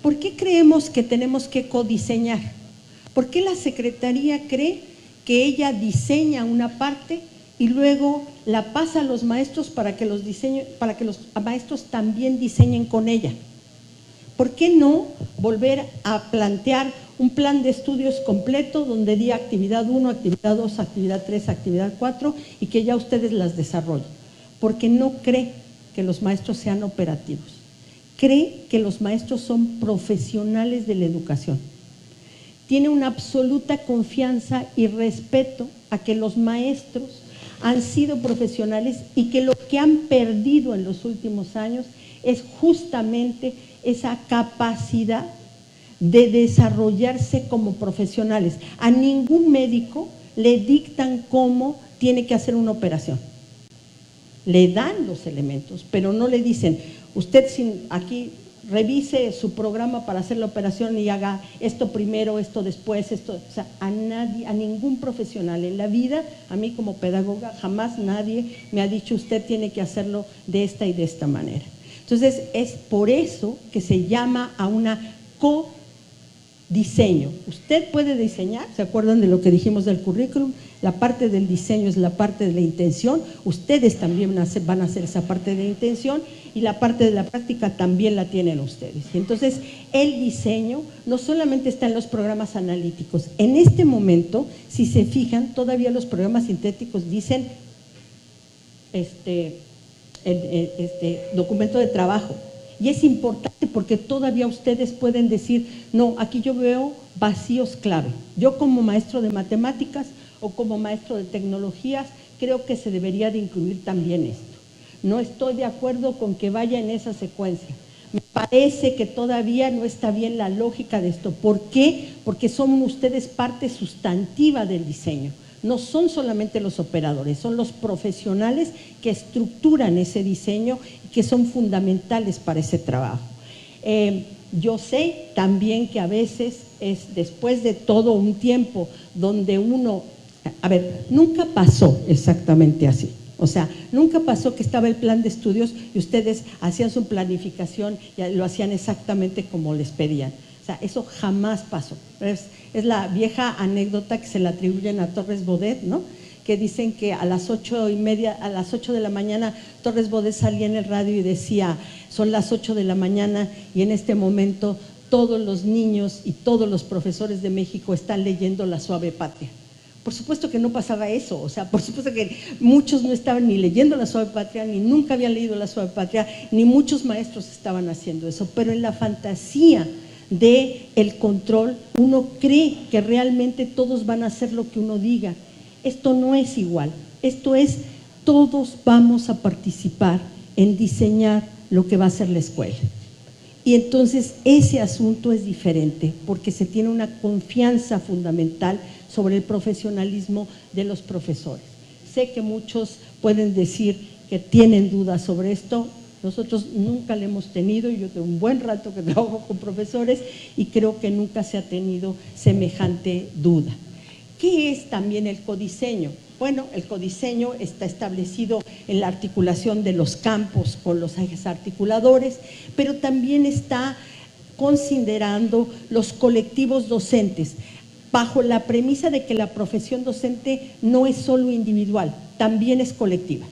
¿Por qué creemos que tenemos que codiseñar? ¿Por qué la Secretaría cree que ella diseña una parte y luego la pasa a los maestros para que los maestros también diseñen con ella? ¿Por qué no volver a plantear un plan de estudios completo donde diga actividad 1, actividad 2, actividad 3, actividad 4 y que ya ustedes las desarrollen? Porque no cree que los maestros sean operativos, cree que los maestros son profesionales de la educación. Tiene una absoluta confianza y respeto a que los maestros han sido profesionales y que lo que han perdido en los últimos años es justamente esa capacidad de desarrollarse como profesionales. A ningún médico le dictan cómo tiene que hacer una operación. Le dan los elementos, pero no le dicen, usted aquí revise su programa para hacer la operación y haga esto primero, esto después, esto. O sea, a nadie, a ningún profesional en la vida, a mí como pedagoga, jamás nadie me ha dicho usted tiene que hacerlo de esta y de esta manera. Entonces, es por eso que se llama a una Diseño. Usted puede diseñar, ¿se acuerdan de lo que dijimos del currículum? La parte del diseño es la parte de la intención, ustedes también van a hacer esa parte de la intención y la parte de la práctica también la tienen ustedes. Y entonces, el diseño no solamente está en los programas analíticos. En este momento, si se fijan, todavía los programas sintéticos dicen documento de trabajo. Y es importante porque todavía ustedes pueden decir, no, aquí yo veo vacíos clave. Yo como maestro de matemáticas o como maestro de tecnologías, creo que se debería de incluir también esto. No estoy de acuerdo con que vaya en esa secuencia. Me parece que todavía no está bien la lógica de esto. ¿Por qué? Porque son ustedes parte sustantiva del diseño. No son solamente los operadores, son los profesionales que estructuran ese diseño y que son fundamentales para ese trabajo. Yo sé también que a veces es después de todo un tiempo donde uno, a ver, nunca pasó exactamente así. O sea, nunca pasó que estaba el plan de estudios y ustedes hacían su planificación y lo hacían exactamente como les pedían. O sea, eso jamás pasó. Es la vieja anécdota que se le atribuyen a Torres Bodet, ¿no? Que dicen que a las 8:30, a las 8 de la mañana, Torres Bodet salía en el radio y decía, son las 8 de la mañana y en este momento todos los niños y todos los profesores de México están leyendo La Suave Patria. Por supuesto que no pasaba eso, o sea, por supuesto que muchos no estaban ni leyendo La Suave Patria, ni nunca habían leído La Suave Patria, ni muchos maestros estaban haciendo eso, pero en la fantasía del control, uno cree que realmente todos van a hacer lo que uno diga. Esto no es igual, esto es, todos vamos a participar en diseñar lo que va a ser la escuela. Y entonces ese asunto es diferente, porque se tiene una confianza fundamental sobre el profesionalismo de los profesores. Sé que muchos pueden decir que tienen dudas sobre esto. Nosotros nunca le hemos tenido, yo tengo un buen rato que trabajo con profesores y creo que nunca se ha tenido semejante duda. ¿Qué es también el codiseño? Bueno, el codiseño está establecido en la articulación de los campos con los ejes articuladores, pero también está considerando los colectivos docentes, bajo la premisa de que la profesión docente no es solo individual, también es colectiva.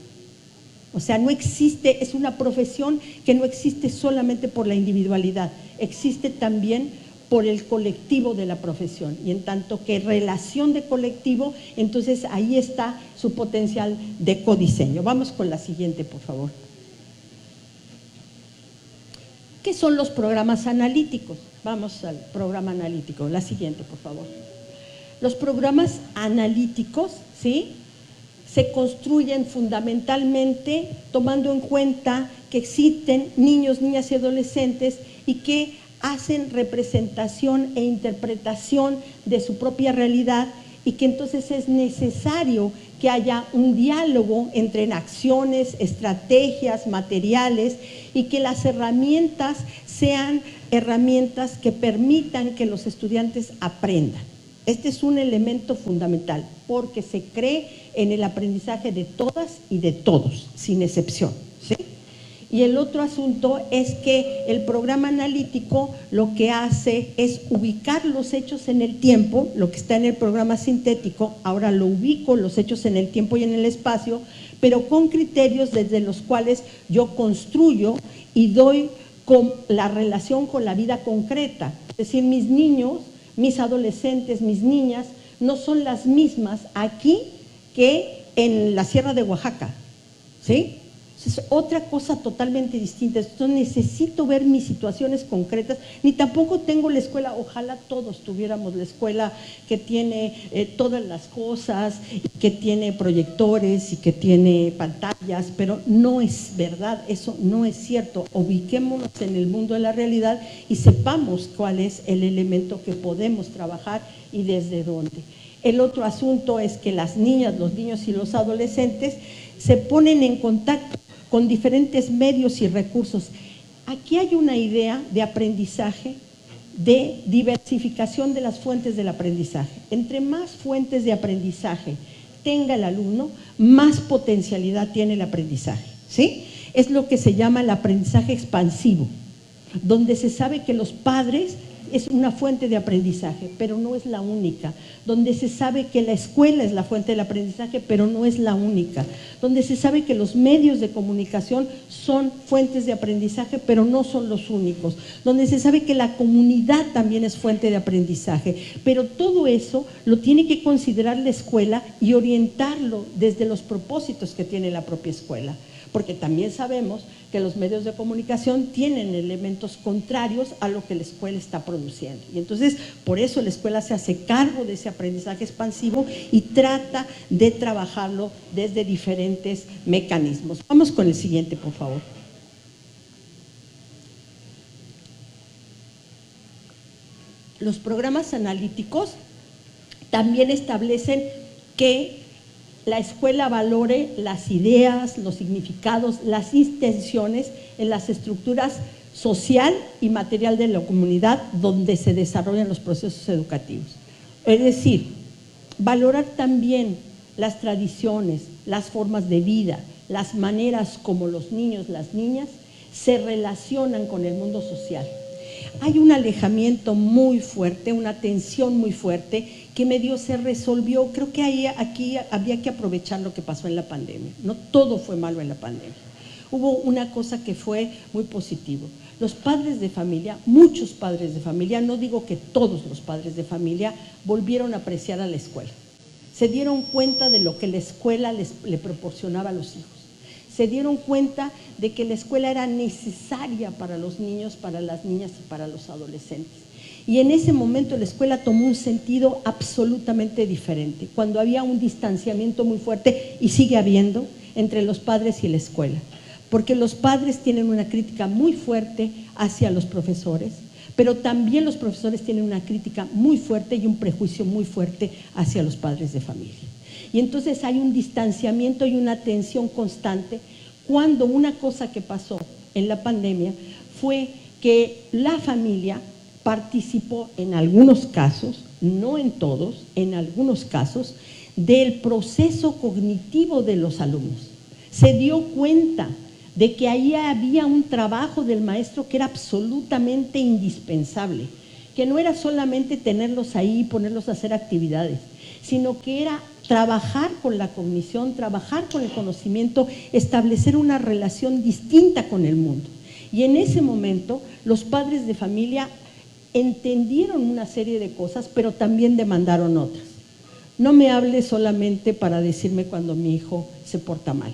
O sea, no existe, es una profesión que no existe solamente por la individualidad, existe también por el colectivo de la profesión, y en tanto que relación de colectivo, entonces ahí está su potencial de codiseño. Vamos con la siguiente, por favor. ¿Qué son los programas analíticos? Vamos al programa analítico, la siguiente, por favor. Los programas analíticos, ¿sí?, se construyen fundamentalmente tomando en cuenta que existen niños, niñas y adolescentes y que hacen representación e interpretación de su propia realidad y que entonces es necesario que haya un diálogo entre acciones, estrategias, materiales y que las herramientas sean herramientas que permitan que los estudiantes aprendan. Este es un elemento fundamental porque se cree en el aprendizaje de todas y de todos, sin excepción, ¿sí? Y el otro asunto es que el programa analítico lo que hace es ubicar los hechos en el tiempo, lo que está en el programa sintético, ahora lo ubico los hechos en el tiempo y en el espacio, pero con criterios desde los cuales yo construyo y doy con la relación con la vida concreta. Es decir, mis niños, mis adolescentes, mis niñas, no son las mismas aquí que en la Sierra de Oaxaca, ¿sí? Es otra cosa totalmente distinta. Entonces necesito ver mis situaciones concretas, ni tampoco tengo la escuela, ojalá todos tuviéramos la escuela que tiene todas las cosas, que tiene proyectores y que tiene pantallas, pero no es verdad, eso no es cierto. Ubiquémonos en el mundo de la realidad y sepamos cuál es el elemento que podemos trabajar y desde dónde. El otro asunto es que las niñas, los niños y los adolescentes se ponen en contacto con diferentes medios y recursos. Aquí hay una idea de aprendizaje, de diversificación de las fuentes del aprendizaje. Entre más fuentes de aprendizaje tenga el alumno, más potencialidad tiene el aprendizaje, ¿sí? Es lo que se llama el aprendizaje expansivo, donde se sabe que los padres es una fuente de aprendizaje, pero no es la única. Donde se sabe que la escuela es la fuente del aprendizaje, pero no es la única. Donde se sabe que los medios de comunicación son fuentes de aprendizaje, pero no son los únicos. Donde se sabe que la comunidad también es fuente de aprendizaje, pero todo eso lo tiene que considerar la escuela y orientarlo desde los propósitos que tiene la propia escuela. Porque también sabemos que los medios de comunicación tienen elementos contrarios a lo que la escuela está produciendo. Y entonces, por eso la escuela se hace cargo de ese aprendizaje expansivo y trata de trabajarlo desde diferentes mecanismos. Vamos con el siguiente, por favor. Los programas analíticos también establecen que la escuela valore las ideas, los significados, las intenciones en las estructuras social y material de la comunidad donde se desarrollan los procesos educativos. Es decir, valorar también las tradiciones, las formas de vida, las maneras como los niños, las niñas se relacionan con el mundo social. Hay un alejamiento muy fuerte, una tensión muy fuerte que medio se resolvió. Creo que aquí había que aprovechar lo que pasó en la pandemia. No todo fue malo en la pandemia. Hubo una cosa que fue muy positivo. Los padres de familia, muchos padres de familia, no digo que todos los padres de familia, volvieron a apreciar a la escuela. Se dieron cuenta de lo que la escuela le proporcionaba a los hijos. Se dieron cuenta de que la escuela era necesaria para los niños, para las niñas y para los adolescentes. Y en ese momento la escuela tomó un sentido absolutamente diferente, cuando había un distanciamiento muy fuerte, y sigue habiendo, entre los padres y la escuela. Porque los padres tienen una crítica muy fuerte hacia los profesores, pero también los profesores tienen una crítica muy fuerte y un prejuicio muy fuerte hacia los padres de familia. Y entonces hay un distanciamiento y una tensión constante, cuando una cosa que pasó en la pandemia fue que la familia participó en algunos casos, no en todos, en algunos casos, del proceso cognitivo de los alumnos. Se dio cuenta de que ahí había un trabajo del maestro que era absolutamente indispensable, que no era solamente tenerlos ahí y ponerlos a hacer actividades, sino que era trabajar con la cognición, trabajar con el conocimiento, establecer una relación distinta con el mundo. Y en ese momento los padres de familia entendieron una serie de cosas, pero también demandaron otras. No me hable solamente para decirme cuando mi hijo se porta mal.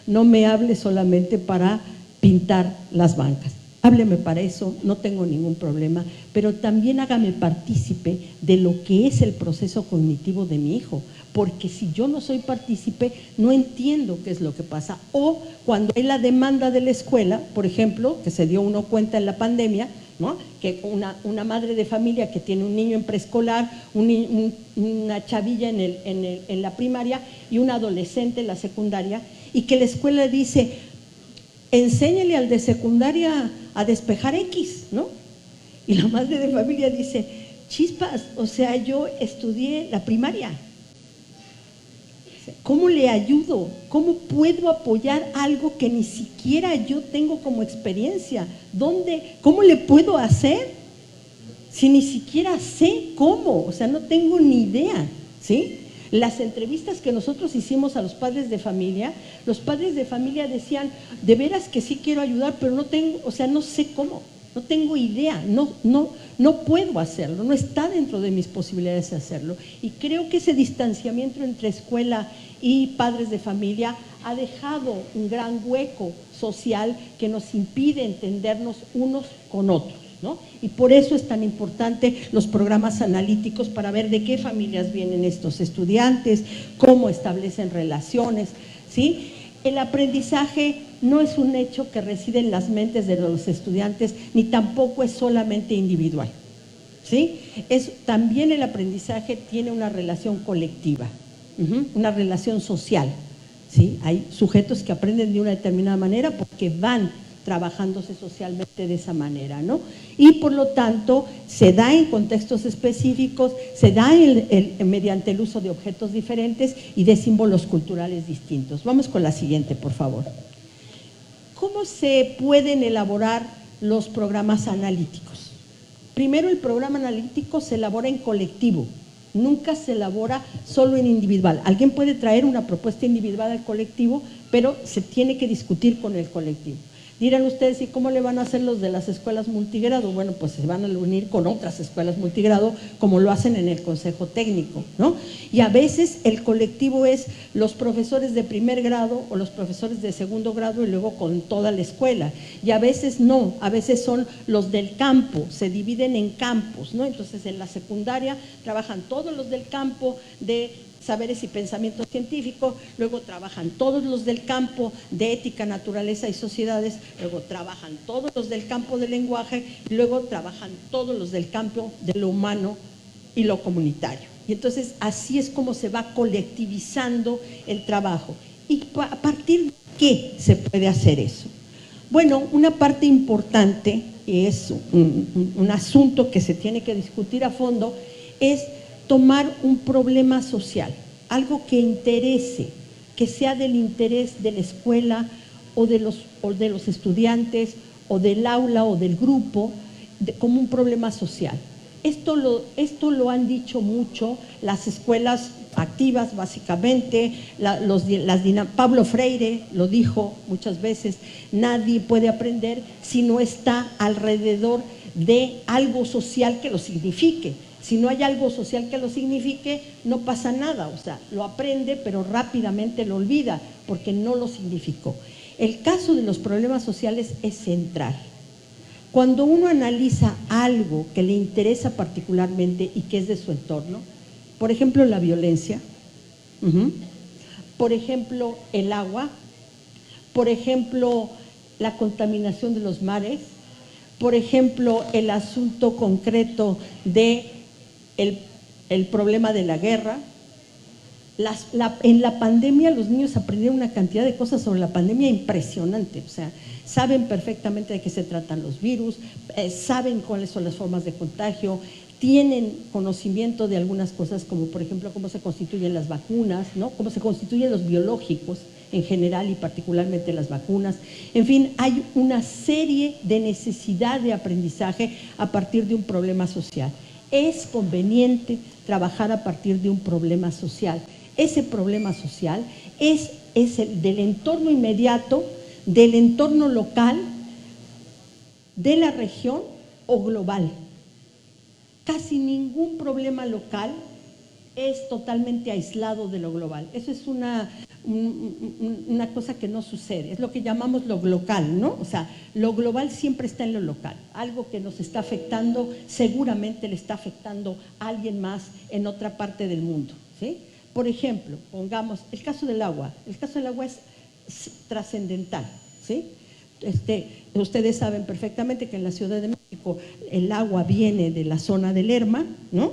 No me hable solamente para pintar las bancas. Hábleme para eso, no tengo ningún problema, pero también hágame partícipe de lo que es el proceso cognitivo de mi hijo, porque si yo no soy partícipe, no entiendo qué es lo que pasa. O cuando hay la demanda de la escuela, por ejemplo, que se dio uno cuenta en la pandemia, ¿no? Que una madre de familia que tiene un niño en preescolar, una chavilla en la primaria y un adolescente en la secundaria, y que la escuela dice, enséñale al de secundaria a despejar X, ¿no? Y la madre de familia dice, chispas, o sea, yo estudié la primaria. ¿Cómo le ayudo? ¿Cómo puedo apoyar algo que ni siquiera yo tengo como experiencia? ¿Cómo le puedo hacer? Si ni siquiera sé cómo, o sea, no tengo ni idea, ¿sí? Las entrevistas que nosotros hicimos a los padres de familia decían, de veras que sí quiero ayudar, pero no tengo, o sea, no sé cómo, no tengo idea, no puedo hacerlo, no está dentro de mis posibilidades de hacerlo. Y creo que ese distanciamiento entre escuela y padres de familia ha dejado un gran hueco social que nos impide entendernos unos con otros, ¿no? Y por eso es tan importante los programas analíticos, para ver de qué familias vienen estos estudiantes, cómo establecen relaciones, ¿sí? El aprendizaje no es un hecho que reside en las mentes de los estudiantes, ni tampoco es solamente individual, ¿sí? También el aprendizaje tiene una relación colectiva, una relación social, ¿sí? Hay sujetos que aprenden de una determinada manera porque van trabajándose socialmente de esa manera, ¿no? Y por lo tanto se da en contextos específicos, se da mediante el uso de objetos diferentes y de símbolos culturales distintos. Vamos con la siguiente, por favor. ¿Cómo se pueden elaborar los programas analíticos? Primero, el programa analítico se elabora en colectivo, nunca se elabora solo en individual. Alguien puede traer una propuesta individual al colectivo, pero se tiene que discutir con el colectivo. Dirán ustedes, ¿y cómo le van a hacer los de las escuelas multigrado? Bueno, pues se van a unir con otras escuelas multigrado, como lo hacen en el Consejo Técnico, ¿no? Y a veces el colectivo es los profesores de primer grado o los profesores de segundo grado y luego con toda la escuela. Y a veces no, a veces son los del campo, se dividen en campos, ¿no? Entonces en la secundaria trabajan todos los del campo de saberes y pensamiento científico, luego trabajan todos los del campo de ética, naturaleza y sociedades, luego trabajan todos los del campo del lenguaje, y luego trabajan todos los del campo de lo humano y lo comunitario. Y entonces así es como se va colectivizando el trabajo. ¿Y a partir de qué se puede hacer eso? Bueno, una parte importante, y es un asunto que se tiene que discutir a fondo, es tomar un problema social, algo que interese, que sea del interés de la escuela o de los estudiantes o del aula o del grupo, como un problema social. Esto lo han dicho mucho las escuelas activas, básicamente, Pablo Freire lo dijo muchas veces: nadie puede aprender si no está alrededor de algo social que lo signifique. Si no hay algo social que lo signifique, no pasa nada, o sea, lo aprende, pero rápidamente lo olvida, porque no lo significó. El caso de los problemas sociales es central. Cuando uno analiza algo que le interesa particularmente y que es de su entorno, por ejemplo, la violencia, por ejemplo, el agua, por ejemplo, la contaminación de los mares, por ejemplo, el asunto concreto de el problema de la guerra. En la pandemia los niños aprendieron una cantidad de cosas sobre la pandemia impresionante, o sea, saben perfectamente de qué se tratan los virus, saben cuáles son las formas de contagio, tienen conocimiento de algunas cosas, como por ejemplo cómo se constituyen las vacunas, ¿no? Cómo se constituyen los biológicos en general y particularmente las vacunas. En fin, hay una serie de necesidad de aprendizaje a partir de un problema social. Es conveniente trabajar a partir de un problema social. Ese problema social es el del entorno inmediato, del entorno local, de la región o global. Casi ningún problema local es totalmente aislado de lo global. Eso es una cosa que no sucede, es lo que llamamos lo local, ¿no? O sea, lo global siempre está en lo local. Algo que nos está afectando, seguramente le está afectando a alguien más en otra parte del mundo, ¿sí? Por ejemplo, pongamos el caso del agua. El caso del agua es trascendental, ¿sí? Ustedes saben perfectamente que en la Ciudad de México el agua viene de la zona del Lerma, ¿no?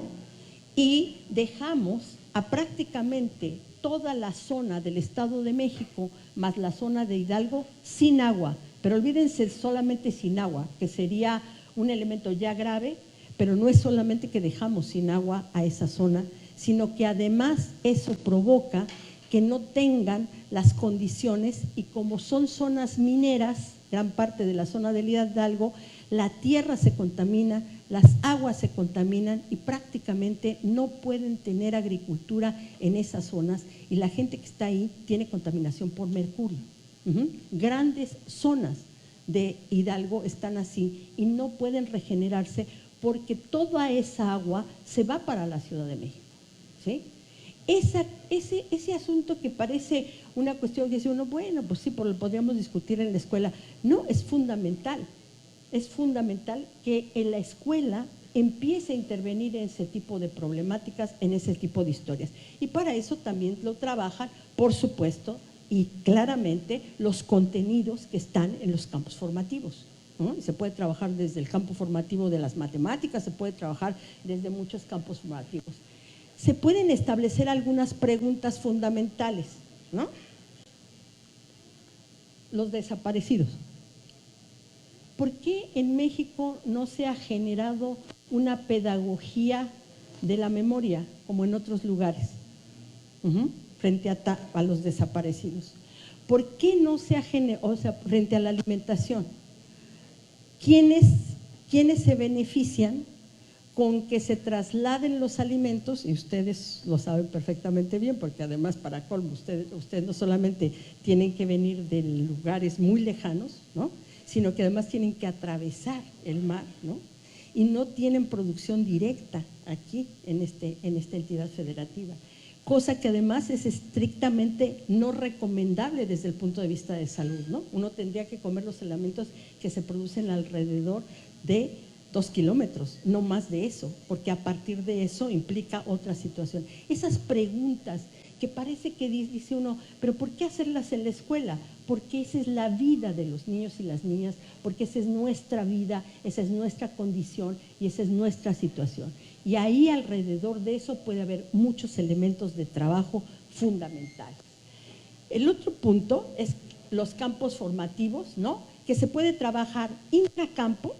Y dejamos a prácticamente toda la zona del Estado de México, más la zona de Hidalgo, sin agua. Pero olvídense solamente sin agua, que sería un elemento ya grave, pero no es solamente que dejamos sin agua a esa zona, sino que además eso provoca que no tengan las condiciones, y como son zonas mineras, gran parte de la zona del Hidalgo, la tierra se contamina, las aguas se contaminan y prácticamente no pueden tener agricultura en esas zonas, y la gente que está ahí tiene contaminación por mercurio. Grandes zonas de Hidalgo están así y no pueden regenerarse porque toda esa agua se va para la Ciudad de México, ¿sí? Ese asunto que parece una cuestión que dice uno, bueno, pues sí, podríamos discutir en la escuela. No, es fundamental que en la escuela empiece a intervenir en ese tipo de problemáticas, en ese tipo de historias. Y para eso también lo trabajan, por supuesto, y claramente, los contenidos que están en los campos formativos, ¿no? Se puede trabajar desde el campo formativo de las matemáticas, se puede trabajar desde muchos campos formativos. Se pueden establecer algunas preguntas fundamentales, ¿no? Los desaparecidos. ¿Por qué en México no se ha generado una pedagogía de la memoria como en otros lugares frente a los desaparecidos? ¿Por qué no se ha generado, o sea, frente a la alimentación? ¿Quiénes se benefician con que se trasladen los alimentos, y ustedes lo saben perfectamente bien, porque además para colmo, ustedes no solamente tienen que venir de lugares muy lejanos, ¿no?, sino que además tienen que atravesar el mar, ¿no?, y no tienen producción directa aquí en esta entidad federativa, cosa que además es estrictamente no recomendable desde el punto de vista de salud, ¿no? Uno tendría que comer los alimentos que se producen alrededor de 2 kilómetros, no más de eso, porque a partir de eso implica otra situación. Esas preguntas que parece que dice uno, pero ¿por qué hacerlas en la escuela? Porque esa es la vida de los niños y las niñas, porque esa es nuestra vida, esa es nuestra condición y esa es nuestra situación. Y ahí alrededor de eso puede haber muchos elementos de trabajo fundamentales. El otro punto es los campos formativos, ¿no?, que se puede trabajar intracampo,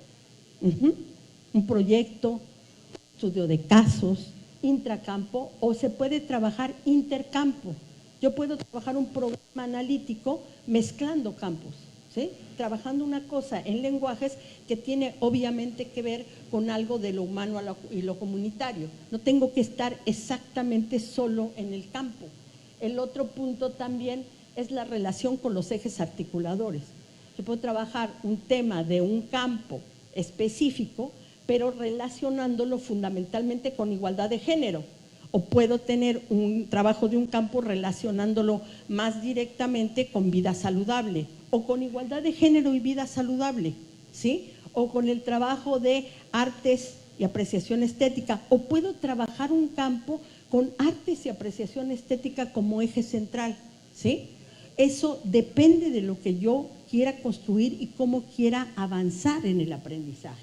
un proyecto, estudio de casos, intracampo, o se puede trabajar intercampo. Yo puedo trabajar un programa analítico mezclando campos, ¿sí?, trabajando una cosa en lenguajes que tiene obviamente que ver con algo de lo humano y lo comunitario. No tengo que estar exactamente solo en el campo. El otro punto también es la relación con los ejes articuladores. Yo puedo trabajar un tema de un campo específico, pero relacionándolo fundamentalmente con igualdad de género, o puedo tener un trabajo de un campo relacionándolo más directamente con vida saludable, o con igualdad de género y vida saludable, ¿sí?, o con el trabajo de artes y apreciación estética, o puedo trabajar un campo con artes y apreciación estética como eje central, ¿sí? Eso depende de lo que yo quiera construir y cómo quiera avanzar en el aprendizaje.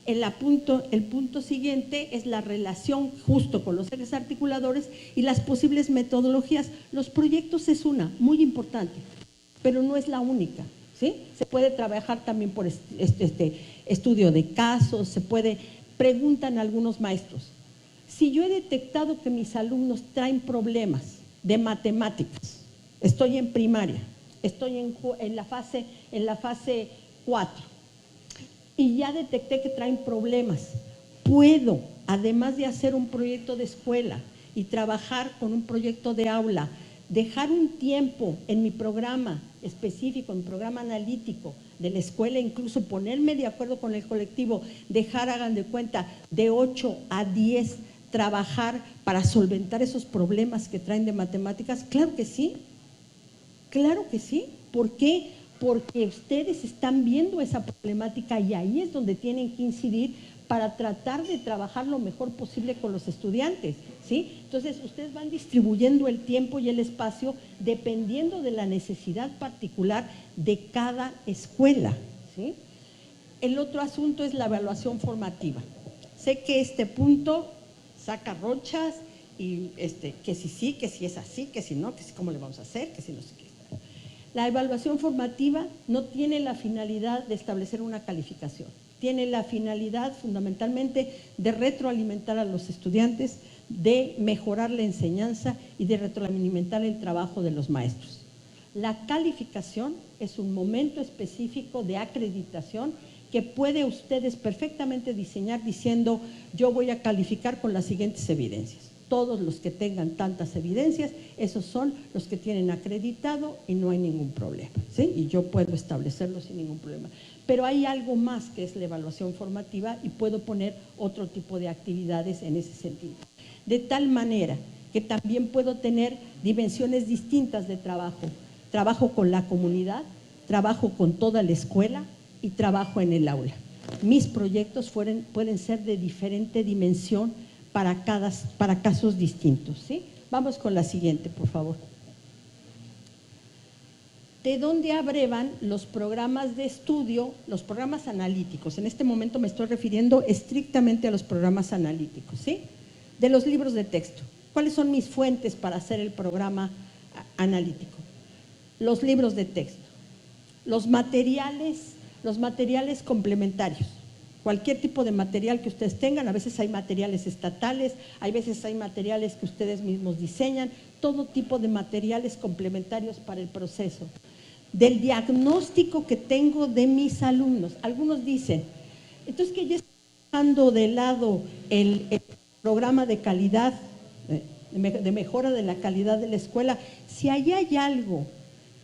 El punto siguiente es la relación justo con los ejes articuladores y las posibles metodologías. Los proyectos es una, muy importante, pero no es la única, ¿sí? Se puede trabajar también por estudio de casos, preguntan algunos maestros, si yo he detectado que mis alumnos traen problemas de matemáticas, estoy en primaria, estoy en la fase 4, y ya detecté que traen problemas, puedo, además de hacer un proyecto de escuela y trabajar con un proyecto de aula, dejar un tiempo en mi programa específico, en mi programa analítico de la escuela, incluso ponerme de acuerdo con el colectivo, hagan de cuenta, de 8 a 10, trabajar para solventar esos problemas que traen de matemáticas. Claro que sí, claro que sí. ¿Por qué? Porque ustedes están viendo esa problemática y ahí es donde tienen que incidir para tratar de trabajar lo mejor posible con los estudiantes, ¿sí? Entonces, ustedes van distribuyendo el tiempo y el espacio dependiendo de la necesidad particular de cada escuela, ¿sí? El otro asunto es la evaluación formativa. Sé que este punto saca ronchas y que si sí, que si es así, que si no, que si cómo le vamos a hacer, que si no sé qué. La evaluación formativa no tiene la finalidad de establecer una calificación, tiene la finalidad fundamentalmente de retroalimentar a los estudiantes, de mejorar la enseñanza y de retroalimentar el trabajo de los maestros. La calificación es un momento específico de acreditación que puede ustedes perfectamente diseñar diciendo, yo voy a calificar con las siguientes evidencias. Todos los que tengan tantas evidencias, esos son los que tienen acreditado y no hay ningún problema, ¿sí? Y yo puedo establecerlo sin ningún problema. Pero hay algo más que es la evaluación formativa y puedo poner otro tipo de actividades en ese sentido. De tal manera que también puedo tener dimensiones distintas de trabajo. Trabajo con la comunidad, trabajo con toda la escuela y trabajo en el aula. Mis proyectos pueden ser de diferente dimensión para casos distintos, ¿sí? Vamos con la siguiente, por favor. ¿De dónde abrevan los programas de estudio, los programas analíticos? En este momento me estoy refiriendo estrictamente a los programas analíticos, ¿sí? De los libros de texto. ¿Cuáles son mis fuentes para hacer el programa analítico? Los libros de texto, los materiales complementarios. Cualquier tipo de material que ustedes tengan, a veces hay materiales estatales, hay veces hay materiales que ustedes mismos diseñan, todo tipo de materiales complementarios para el proceso. Del diagnóstico que tengo de mis alumnos. Algunos dicen, entonces que yo dejando de lado el programa de calidad, de mejora de la calidad de la escuela, si ahí hay algo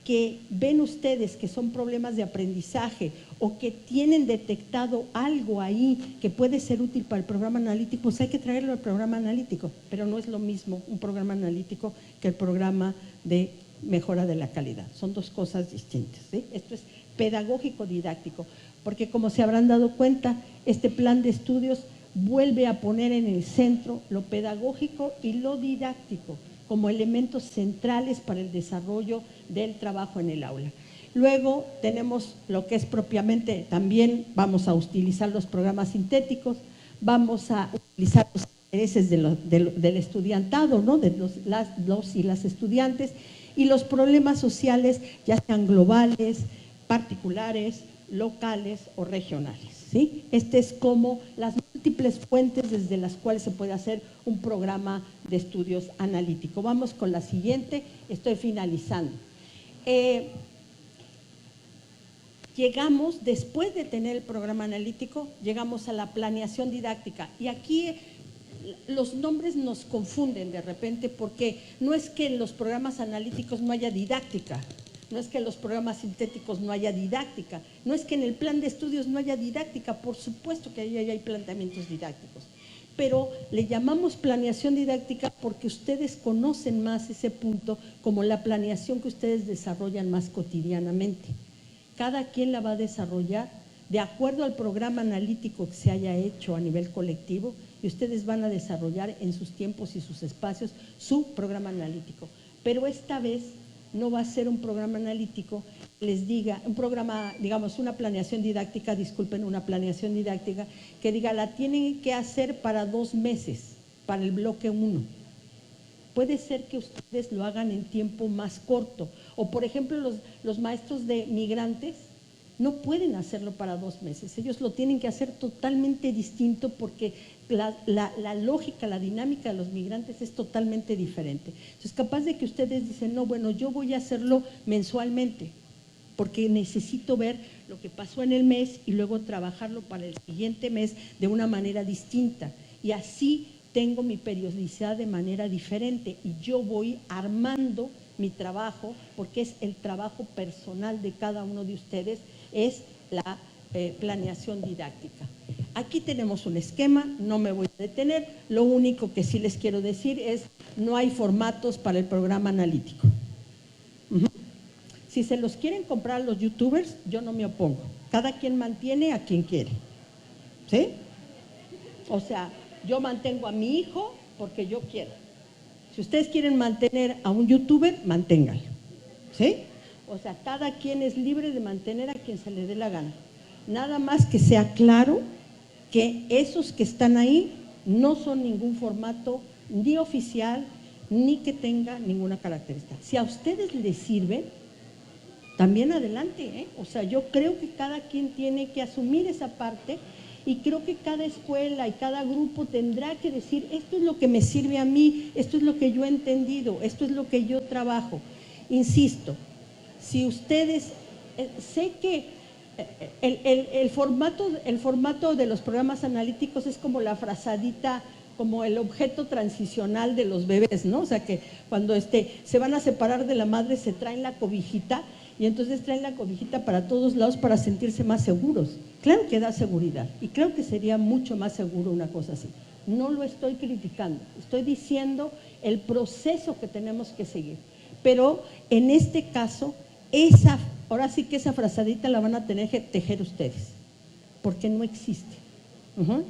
que ven ustedes que son problemas de aprendizaje o que tienen detectado algo ahí que puede ser útil para el programa analítico, pues hay que traerlo al programa analítico, pero no es lo mismo un programa analítico que el programa de mejora de la calidad. Son dos cosas distintas, ¿sí? Esto es pedagógico-didáctico, porque como se habrán dado cuenta, este plan de estudios vuelve a poner en el centro lo pedagógico y lo didáctico como elementos centrales para el desarrollo del trabajo en el aula. Luego tenemos lo que es propiamente, también vamos a utilizar los programas sintéticos, vamos a utilizar los intereses del estudiantado, ¿no? De los y las estudiantes, y los problemas sociales, ya sean globales, particulares, locales o regionales, ¿sí? Este es como las múltiples fuentes desde las cuales se puede hacer un programa de estudios analítico. Vamos con la siguiente, estoy finalizando. Llegamos, después de tener el programa analítico, llegamos a la planeación didáctica, y aquí los nombres nos confunden de repente, porque no es que en los programas analíticos no haya didáctica, no es que en los programas sintéticos no haya didáctica, no es que en el plan de estudios no haya didáctica, por supuesto que ahí hay planteamientos didácticos, pero le llamamos planeación didáctica porque ustedes conocen más ese punto como la planeación que ustedes desarrollan más cotidianamente. Cada quien la va a desarrollar de acuerdo al programa analítico que se haya hecho a nivel colectivo, y ustedes van a desarrollar en sus tiempos y sus espacios su programa analítico. Pero esta vez no va a ser un programa analítico, les diga, un programa, digamos, una planeación didáctica, una planeación didáctica que diga, la tienen que hacer para 2 meses, para el bloque 1. Puede ser que ustedes lo hagan en tiempo más corto, o por ejemplo los maestros de migrantes no pueden hacerlo para 2 meses, ellos lo tienen que hacer totalmente distinto, porque la lógica, la dinámica de los migrantes es totalmente diferente. Entonces, capaz de que ustedes dicen, no, bueno, yo voy a hacerlo mensualmente, porque necesito ver lo que pasó en el mes y luego trabajarlo para el siguiente mes de una manera distinta, y así tengo mi periodicidad de manera diferente, y yo voy armando mi trabajo, porque es el trabajo personal de cada uno de ustedes, es la planeación didáctica. Aquí tenemos un esquema, no me voy a detener, lo único que sí les quiero decir es, no hay formatos para el programa analítico. Si se los quieren comprar los youtubers, yo no me opongo, cada quien mantiene a quien quiere, ¿sí? O sea, yo mantengo a mi hijo porque yo quiero. Si ustedes quieren mantener a un youtuber, manténganlo, ¿sí? O sea, cada quien es libre de mantener a quien se le dé la gana. Nada más que sea claro que esos que están ahí no son ningún formato ni oficial, ni que tenga ninguna característica. Si a ustedes les sirven, también adelante, ¿eh? O sea, yo creo que cada quien tiene que asumir esa parte, y creo que cada escuela y cada grupo tendrá que decir, esto es lo que me sirve a mí, esto es lo que yo he entendido, esto es lo que yo trabajo. Insisto, si ustedes, sé que el formato de los programas analíticos es como la frazadita, como el objeto transicional de los bebés, ¿no? O sea, que cuando se van a separar de la madre, se traen la cobijita, y entonces traen la cobijita para todos lados para sentirse más seguros. Claro que da seguridad, y creo que sería mucho más seguro una cosa así. No lo estoy criticando, estoy diciendo el proceso que tenemos que seguir. Pero en este caso, ahora sí que esa frazadita la van a tener que tejer ustedes, porque no existe.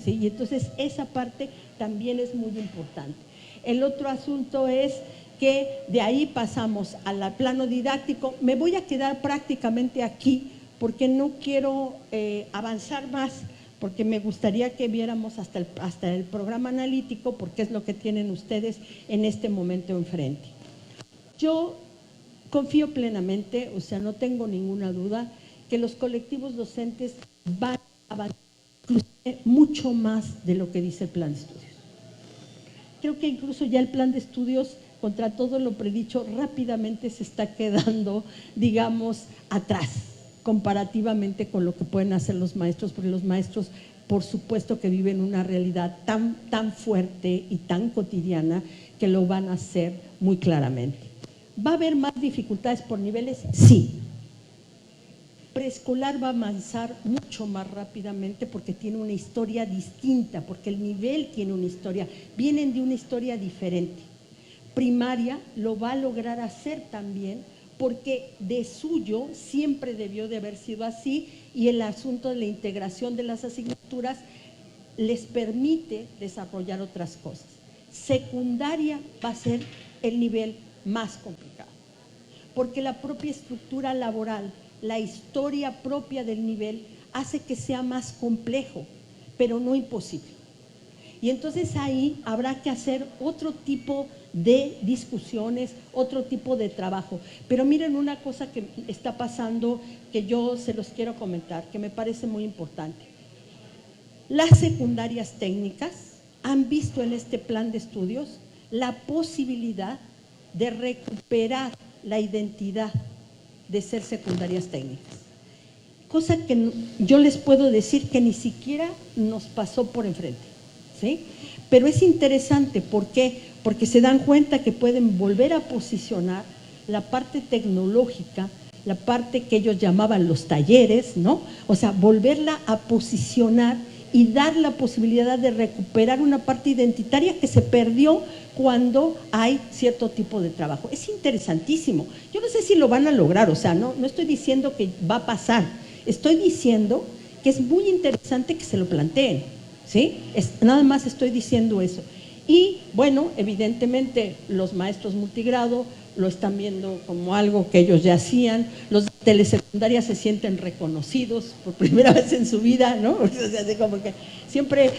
¿Sí? Y entonces esa parte también es muy importante. El otro asunto es que de ahí pasamos al plano didáctico. Me voy a quedar prácticamente aquí porque no quiero avanzar más, porque me gustaría que viéramos hasta el programa analítico, porque es lo que tienen ustedes en este momento enfrente. Yo confío plenamente, o sea, no tengo ninguna duda, que los colectivos docentes van a avanzar mucho más de lo que dice el plan de estudios. Creo que incluso ya el plan de estudios, contra todo lo predicho, rápidamente se está quedando, digamos, atrás, comparativamente con lo que pueden hacer los maestros, porque los maestros por supuesto que viven una realidad tan fuerte y tan cotidiana que lo van a hacer muy claramente. ¿Va a haber más dificultades por niveles? Sí. Preescolar va a avanzar mucho más rápidamente porque tiene una historia distinta, porque el nivel tiene una historia, vienen de una historia diferente. Primaria lo va a lograr hacer también porque de suyo siempre debió de haber sido así y el asunto de la integración de las asignaturas les permite desarrollar otras cosas. Secundaria va a ser el nivel más complicado, porque la propia estructura laboral, la historia propia del nivel hace que sea más complejo, pero no imposible. Y entonces ahí habrá que hacer otro tipo de discusiones, otro tipo de trabajo. Pero miren una cosa que está pasando que yo se los quiero comentar, que me parece muy importante. Las secundarias técnicas han visto en este plan de estudios la posibilidad de recuperar la identidad de ser secundarias técnicas. Cosa que yo les puedo decir que ni siquiera nos pasó por enfrente, ¿sí? Pero es interesante, ¿por qué? Porque se dan cuenta que pueden volver a posicionar la parte tecnológica, la parte que ellos llamaban los talleres, ¿no? O sea, volverla a posicionar y dar la posibilidad de recuperar una parte identitaria que se perdió cuando hay cierto tipo de trabajo. Es interesantísimo. Yo no sé si lo van a lograr, o sea, no estoy diciendo que va a pasar, estoy diciendo que es muy interesante que se lo planteen, ¿sí? Nada más estoy diciendo eso. Y bueno, evidentemente los maestros multigrado lo están viendo como algo que ellos ya hacían, los de telesecundaria se sienten reconocidos por primera vez en su vida, ¿no? O sea, como que siempre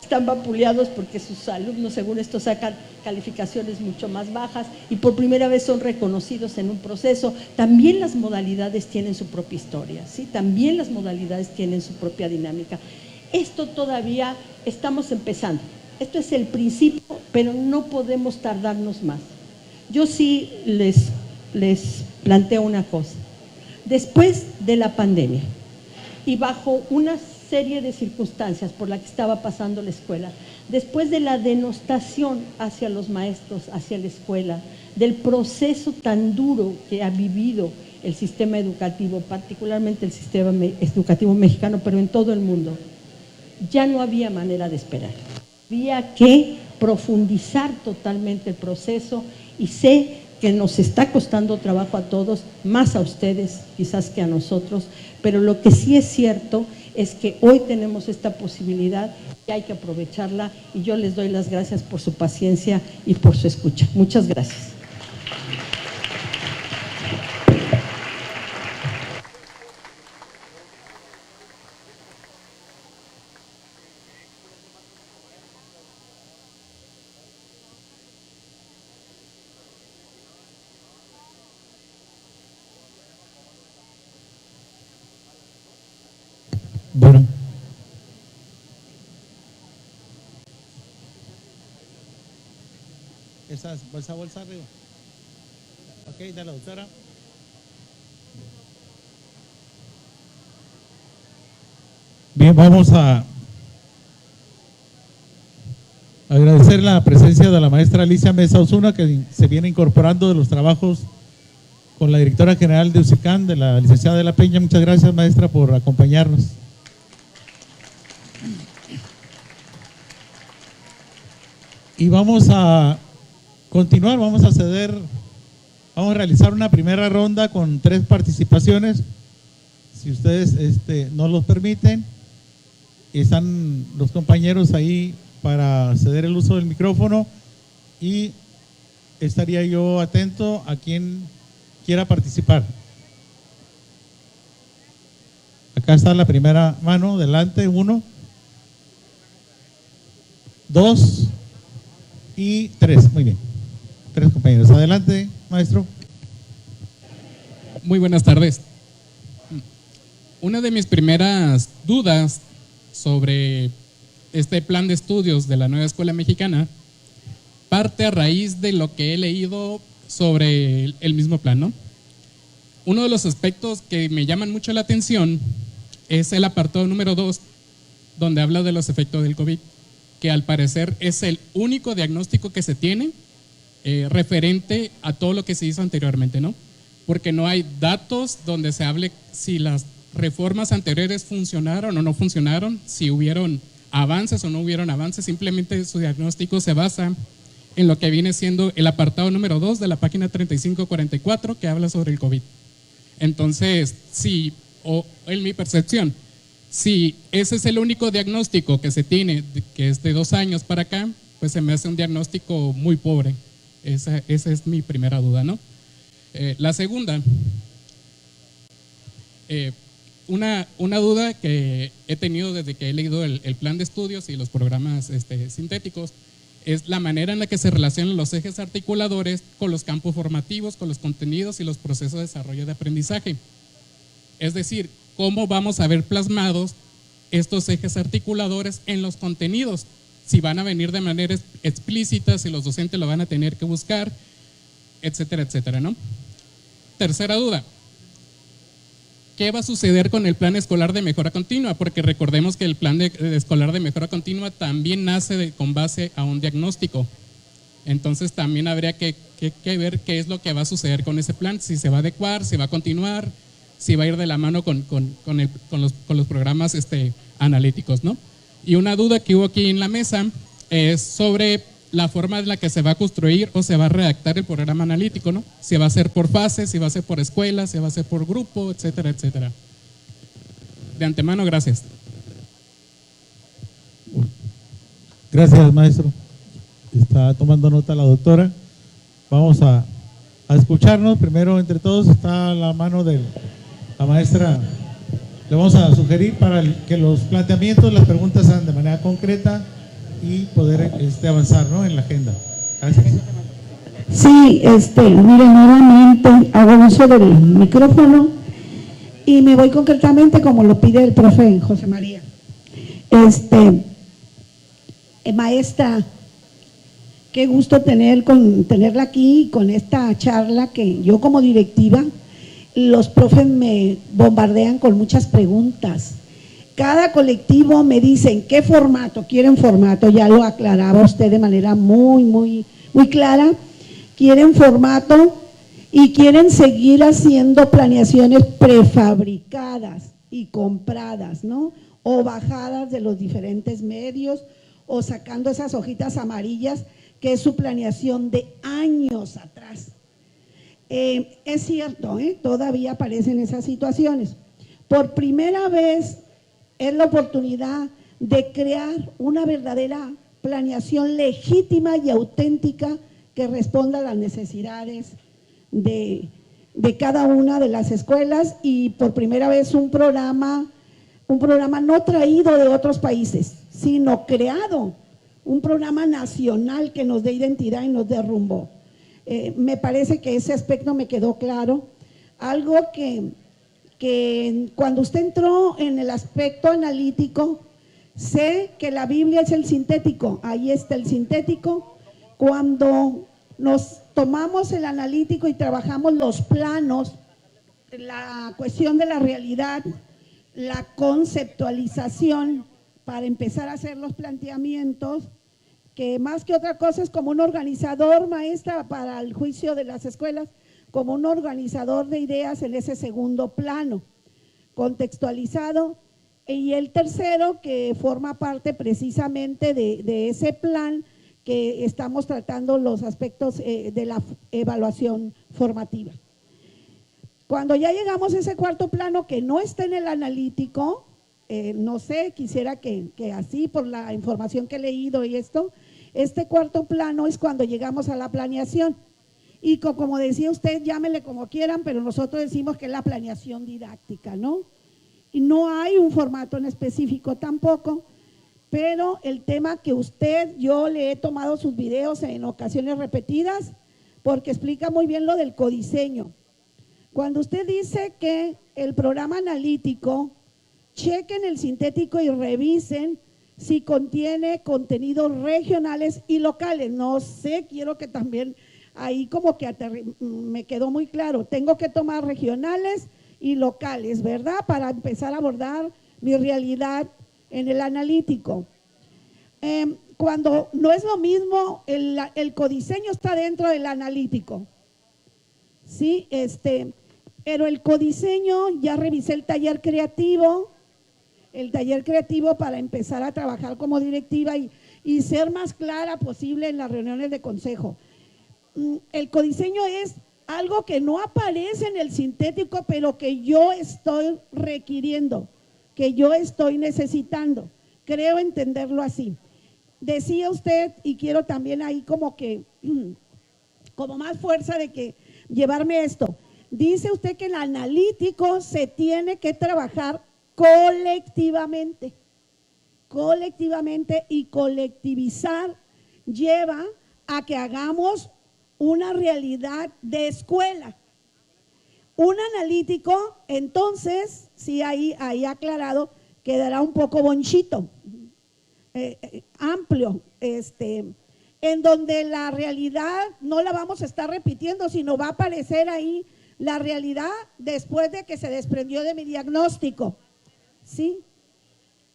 están vapuleados porque sus alumnos, según esto, sacan calificaciones mucho más bajas y por primera vez son reconocidos en un proceso. También las modalidades tienen su propia historia, ¿sí? También las modalidades tienen su propia dinámica. Esto todavía estamos empezando. Esto es el principio, pero no podemos tardarnos más. Yo sí les planteo una cosa. Después de la pandemia y bajo una serie de circunstancias por la que estaba pasando la escuela, después de la denostación hacia los maestros, hacia la escuela, del proceso tan duro que ha vivido el sistema educativo, particularmente el sistema educativo mexicano, pero en todo el mundo, ya no había manera de esperar. Había que profundizar totalmente el proceso y sé que nos está costando trabajo a todos, más a ustedes quizás que a nosotros, pero lo que sí es cierto es que hoy tenemos esta posibilidad y hay que aprovecharla y yo les doy las gracias por su paciencia y por su escucha. Muchas gracias. Bueno. Esa bolsa arriba. Ok, de la doctora. Bien, vamos a agradecer la presencia de la maestra Alicia Mesa Osuna, que se viene incorporando de los trabajos con la directora general de UCICAN, de la licenciada de la Peña. Muchas gracias, maestra, por acompañarnos. Y vamos a continuar, vamos a realizar una primera ronda con 3 participaciones. Si ustedes nos los permiten, están los compañeros ahí para ceder el uso del micrófono y estaría yo atento a quien quiera participar. Acá está la primera mano, delante, 1, 2 y 3, muy bien. 3 compañeros. Adelante, maestro. Muy buenas tardes. Una de mis primeras dudas sobre este plan de estudios de la nueva escuela mexicana parte a raíz de lo que he leído sobre el mismo plan, ¿no? Uno de los aspectos que me llaman mucho la atención es el apartado número 2, donde habla de los efectos del COVID, que al parecer es el único diagnóstico que se tiene referente a todo lo que se hizo anteriormente, ¿no? Porque no hay datos donde se hable si las reformas anteriores funcionaron o no funcionaron, si hubieron avances o no hubieron avances, simplemente su diagnóstico se basa en lo que viene siendo el apartado número 2 de la página 3544 que habla sobre el COVID. Entonces, sí, o en mi percepción, si ese es el único diagnóstico que se tiene, que es de 2 años para acá, pues se me hace un diagnóstico muy pobre. Esa es mi primera duda, ¿no? La segunda, una duda que he tenido desde que he leído el plan de estudios y los programas sintéticos, es la manera en la que se relacionan los ejes articuladores con los campos formativos, con los contenidos y los procesos de desarrollo de aprendizaje. Es decir, cómo vamos a ver plasmados estos ejes articuladores en los contenidos, si van a venir de manera explícita, si los docentes lo van a tener que buscar, etcétera, etcétera, ¿no? Tercera duda, ¿qué va a suceder con el plan escolar de mejora continua? Porque recordemos que el plan escolar de mejora continua también nace con base a un diagnóstico. Entonces también habría que ver qué es lo que va a suceder con ese plan, si se va a adecuar, si va a continuar, si va a ir de la mano con los programas analíticos, ¿no? Y una duda que hubo aquí en la mesa es sobre la forma en la que se va a construir o se va a redactar el programa analítico, ¿no? Si va a ser por fases, si va a ser por escuela, si va a ser por grupo, etcétera, etcétera. De antemano, gracias. Gracias, maestro. Está tomando nota la doctora. Vamos a escucharnos. Primero, entre todos, está la mano de la maestra. Le vamos a sugerir para que los planteamientos, las preguntas sean de manera concreta y poder avanzar, ¿no?, en la agenda. Gracias. Sí, mire, nuevamente hago uso del micrófono y me voy concretamente como lo pide el profe José María. Maestra, qué gusto tenerla aquí con esta charla que yo como directiva, los profes me bombardean con muchas preguntas. Cada colectivo me dicen qué formato, quieren formato, ya lo aclaraba usted de manera muy, muy, muy clara, quieren formato y quieren seguir haciendo planeaciones prefabricadas y compradas, ¿no? O bajadas de los diferentes medios o sacando esas hojitas amarillas que es su planeación de años atrás. Es cierto, todavía aparecen esas situaciones. Por primera vez es la oportunidad de crear una verdadera planeación legítima y auténtica que responda a las necesidades de cada una de las escuelas y por primera vez un programa no traído de otros países, sino creado, un programa nacional que nos dé identidad y nos dé rumbo. Me parece que ese aspecto me quedó claro. Algo que cuando usted entró en el aspecto analítico, sé que la Biblia es el sintético, ahí está el sintético. Cuando nos tomamos el analítico y trabajamos los planos, la cuestión de la realidad, la conceptualización para empezar a hacer los planteamientos, que más que otra cosa es como un organizador, maestra, para el juicio de las escuelas, como un organizador de ideas en ese segundo plano, contextualizado. Y el tercero, que forma parte precisamente de ese plan que estamos tratando los aspectos de la evaluación formativa. Cuando ya llegamos a ese cuarto plano que no está en el analítico, no sé, quisiera que así por la información que he leído y este cuarto plano es cuando llegamos a la planeación. Y como decía usted, llámele como quieran, pero nosotros decimos que es la planeación didáctica, ¿no? Y no hay un formato en específico tampoco, pero el tema que yo le he tomado sus videos en ocasiones repetidas, porque explica muy bien lo del codiseño. Cuando usted dice que el programa analítico, chequen el sintético y revisen si contiene contenidos regionales y locales. No sé, quiero que también ahí como que me quedó muy claro. Tengo que tomar regionales y locales, ¿verdad? Para empezar a abordar mi realidad en el analítico. Cuando no es lo mismo, el codiseño está dentro del analítico, ¿sí? Pero el codiseño, ya revisé el taller creativo para empezar a trabajar como directiva y ser más clara posible en las reuniones de consejo. El codiseño es algo que no aparece en el sintético, pero que yo estoy requiriendo, que yo estoy necesitando. Creo entenderlo así. Decía usted, y quiero también ahí como más fuerza de que llevarme esto. Dice usted que el analítico se tiene que trabajar colectivamente y colectivizar lleva a que hagamos una realidad de escuela. Un analítico, entonces, sí, ahí aclarado, quedará un poco bonchito, amplio, en donde la realidad no la vamos a estar repitiendo, sino va a aparecer ahí la realidad después de que se desprendió de mi diagnóstico, ¿sí?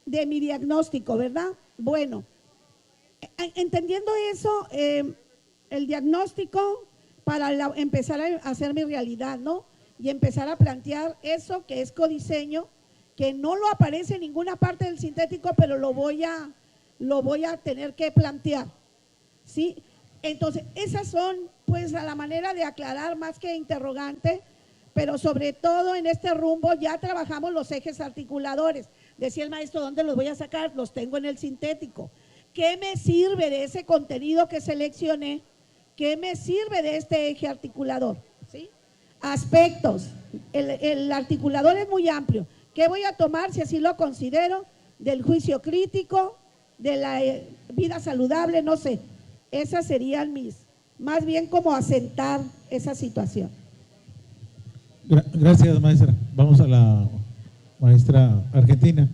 De mi diagnóstico, ¿verdad? Bueno, entendiendo eso, el diagnóstico para empezar a hacer mi realidad, ¿no? Y empezar a plantear eso que es codiseño, que no lo aparece en ninguna parte del sintético, pero lo voy a tener que plantear, ¿sí? Entonces, esas son, pues, a la manera de aclarar más que interrogante, pero sobre todo en este rumbo ya trabajamos los ejes articuladores. Decía el maestro, ¿dónde los voy a sacar? Los tengo en el sintético. ¿Qué me sirve de ese contenido que seleccioné? ¿Qué me sirve de este eje articulador? ¿Sí? Aspectos. El articulador es muy amplio. ¿Qué voy a tomar, si así lo considero? Del juicio crítico, de la vida saludable, no sé. Esas serían más bien como asentar esa situación. Gracias, maestra. Vamos a la maestra Argentina.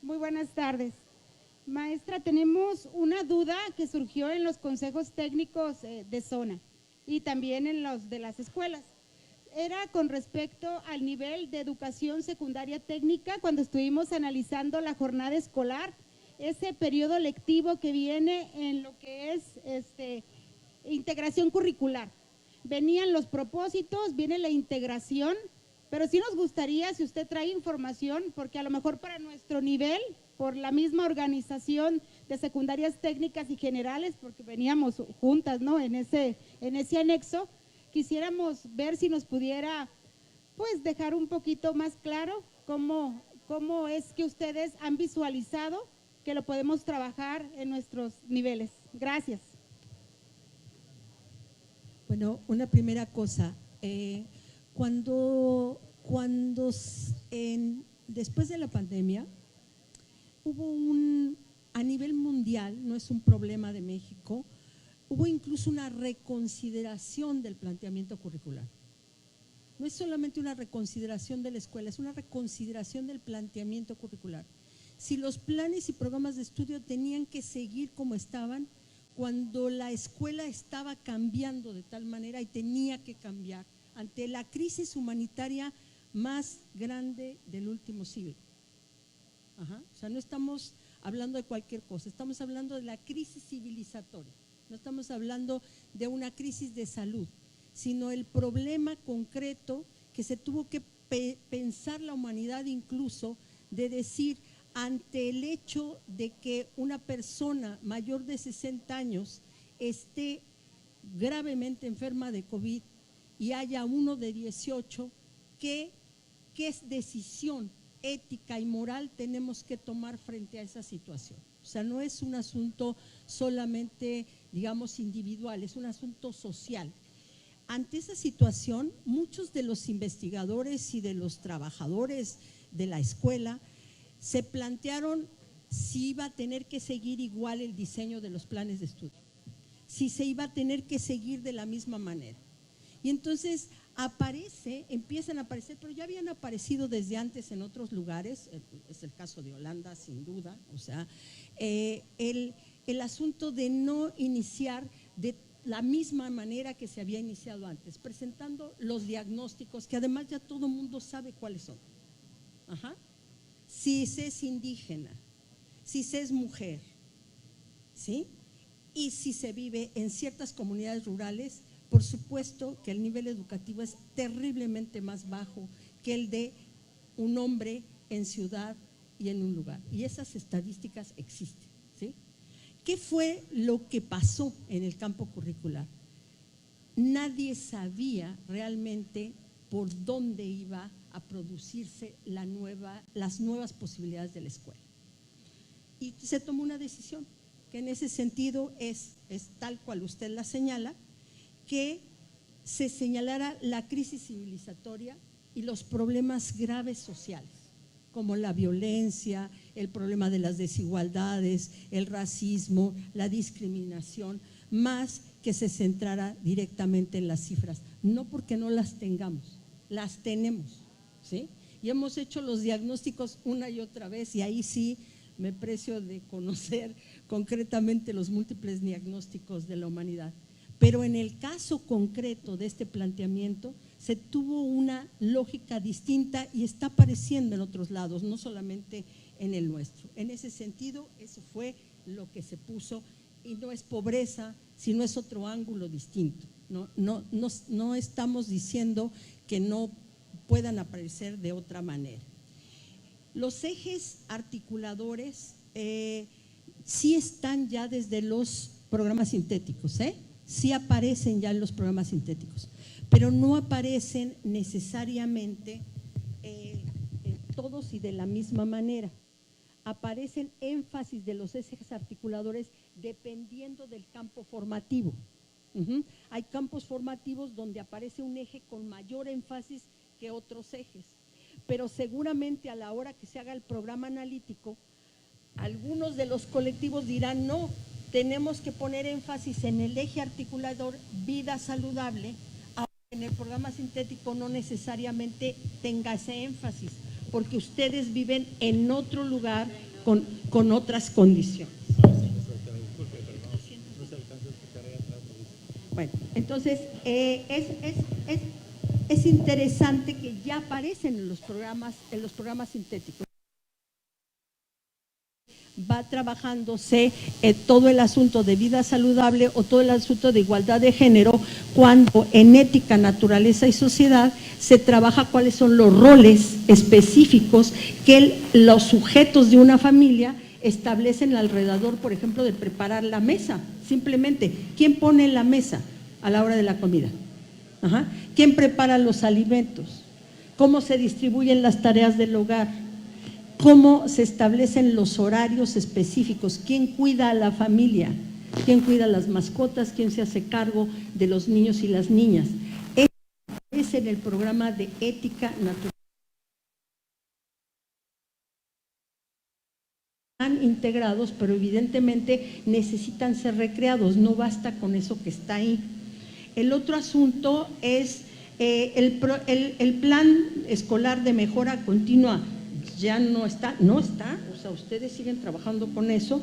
Muy buenas tardes. Maestra, tenemos una duda que surgió en los consejos técnicos de zona y también en los de las escuelas. Era con respecto al nivel de educación secundaria técnica cuando estuvimos analizando la jornada escolar, ese periodo lectivo que viene en lo que es integración curricular. Venían los propósitos, viene la integración, pero sí nos gustaría, si usted trae información, porque a lo mejor para nuestro nivel, por la misma organización de secundarias técnicas y generales, porque veníamos juntas, ¿no? En ese anexo, quisiéramos ver si nos pudiera, pues, dejar un poquito más claro cómo es que ustedes han visualizado que lo podemos trabajar en nuestros niveles. Gracias. Bueno, una primera cosa, después de la pandemia, hubo a nivel mundial, no es un problema de México, hubo incluso una reconsideración del planteamiento curricular. No es solamente una reconsideración de la escuela, es una reconsideración del planteamiento curricular. Si los planes y programas de estudio tenían que seguir como estaban, cuando la escuela estaba cambiando de tal manera y tenía que cambiar ante la crisis humanitaria más grande del último siglo. O sea, no estamos hablando de cualquier cosa, estamos hablando de la crisis civilizatoria, no estamos hablando de una crisis de salud, sino el problema concreto que se tuvo que pensar la humanidad, incluso de decir, ante el hecho de que una persona mayor de 60 años esté gravemente enferma de COVID y haya uno de 18, ¿qué decisión ética y moral tenemos que tomar frente a esa situación? O sea, no es un asunto solamente, digamos, individual, es un asunto social. Ante esa situación, muchos de los investigadores y de los trabajadores de la escuela se plantearon si iba a tener que seguir igual el diseño de los planes de estudio, si se iba a tener que seguir de la misma manera. Y entonces empiezan a aparecer, pero ya habían aparecido desde antes en otros lugares, es el caso de Holanda sin duda, o sea, el asunto de no iniciar, la misma manera que se había iniciado antes, presentando los diagnósticos que además ya todo el mundo sabe cuáles son. Ajá. Si se es indígena, si se es mujer, ¿sí? Y si se vive en ciertas comunidades rurales, por supuesto que el nivel educativo es terriblemente más bajo que el de un hombre en ciudad y en un lugar. Y esas estadísticas existen, ¿sí? ¿Qué fue lo que pasó en el campo curricular? Nadie sabía realmente por dónde iba a producirse las nuevas posibilidades de la escuela. Y se tomó una decisión, que en ese sentido es tal cual usted la señala, que se señalara la crisis civilizatoria y los problemas graves sociales, como la violencia, el problema de las desigualdades, el racismo, la discriminación, más que se centrara directamente en las cifras. No porque no las tengamos, las tenemos, ¿sí? Y hemos hecho los diagnósticos una y otra vez, y ahí sí me precio de conocer concretamente los múltiples diagnósticos de la humanidad. Pero en el caso concreto de este planteamiento se tuvo una lógica distinta y está apareciendo en otros lados, no solamente en el nuestro. En ese sentido, eso fue lo que se puso, y no es pobreza, sino es otro ángulo distinto. No estamos diciendo que no puedan aparecer de otra manera. Los ejes articuladores sí están ya desde los programas sintéticos, sí aparecen ya en los programas sintéticos, pero no aparecen necesariamente todos y de la misma manera. Aparecen énfasis de los ejes articuladores dependiendo del campo formativo. Hay campos formativos donde aparece un eje con mayor énfasis que otros ejes, pero seguramente a la hora que se haga el programa analítico, algunos de los colectivos dirán no, tenemos que poner énfasis en el eje articulador vida saludable, aunque en el programa sintético no necesariamente tenga ese énfasis, porque ustedes viven en otro lugar con otras condiciones. Bueno, entonces es interesante que ya aparecen en los programas sintéticos. Va trabajándose todo el asunto de vida saludable o todo el asunto de igualdad de género, cuando en ética, naturaleza y sociedad se trabaja cuáles son los roles específicos que los sujetos de una familia establecen alrededor, por ejemplo, de preparar la mesa. Simplemente, ¿quién pone la mesa a la hora de la comida? ¿Quién prepara los alimentos? ¿Cómo se distribuyen las tareas del hogar? ¿Cómo se establecen los horarios específicos? ¿Quién cuida a la familia? ¿Quién cuida a las mascotas? ¿Quién se hace cargo de los niños y las niñas? Es en el programa de ética natural. Están integrados, pero evidentemente necesitan ser recreados, no basta con eso que está ahí. El otro asunto es el plan escolar de mejora continua. Ya no está, o sea, ustedes siguen trabajando con eso,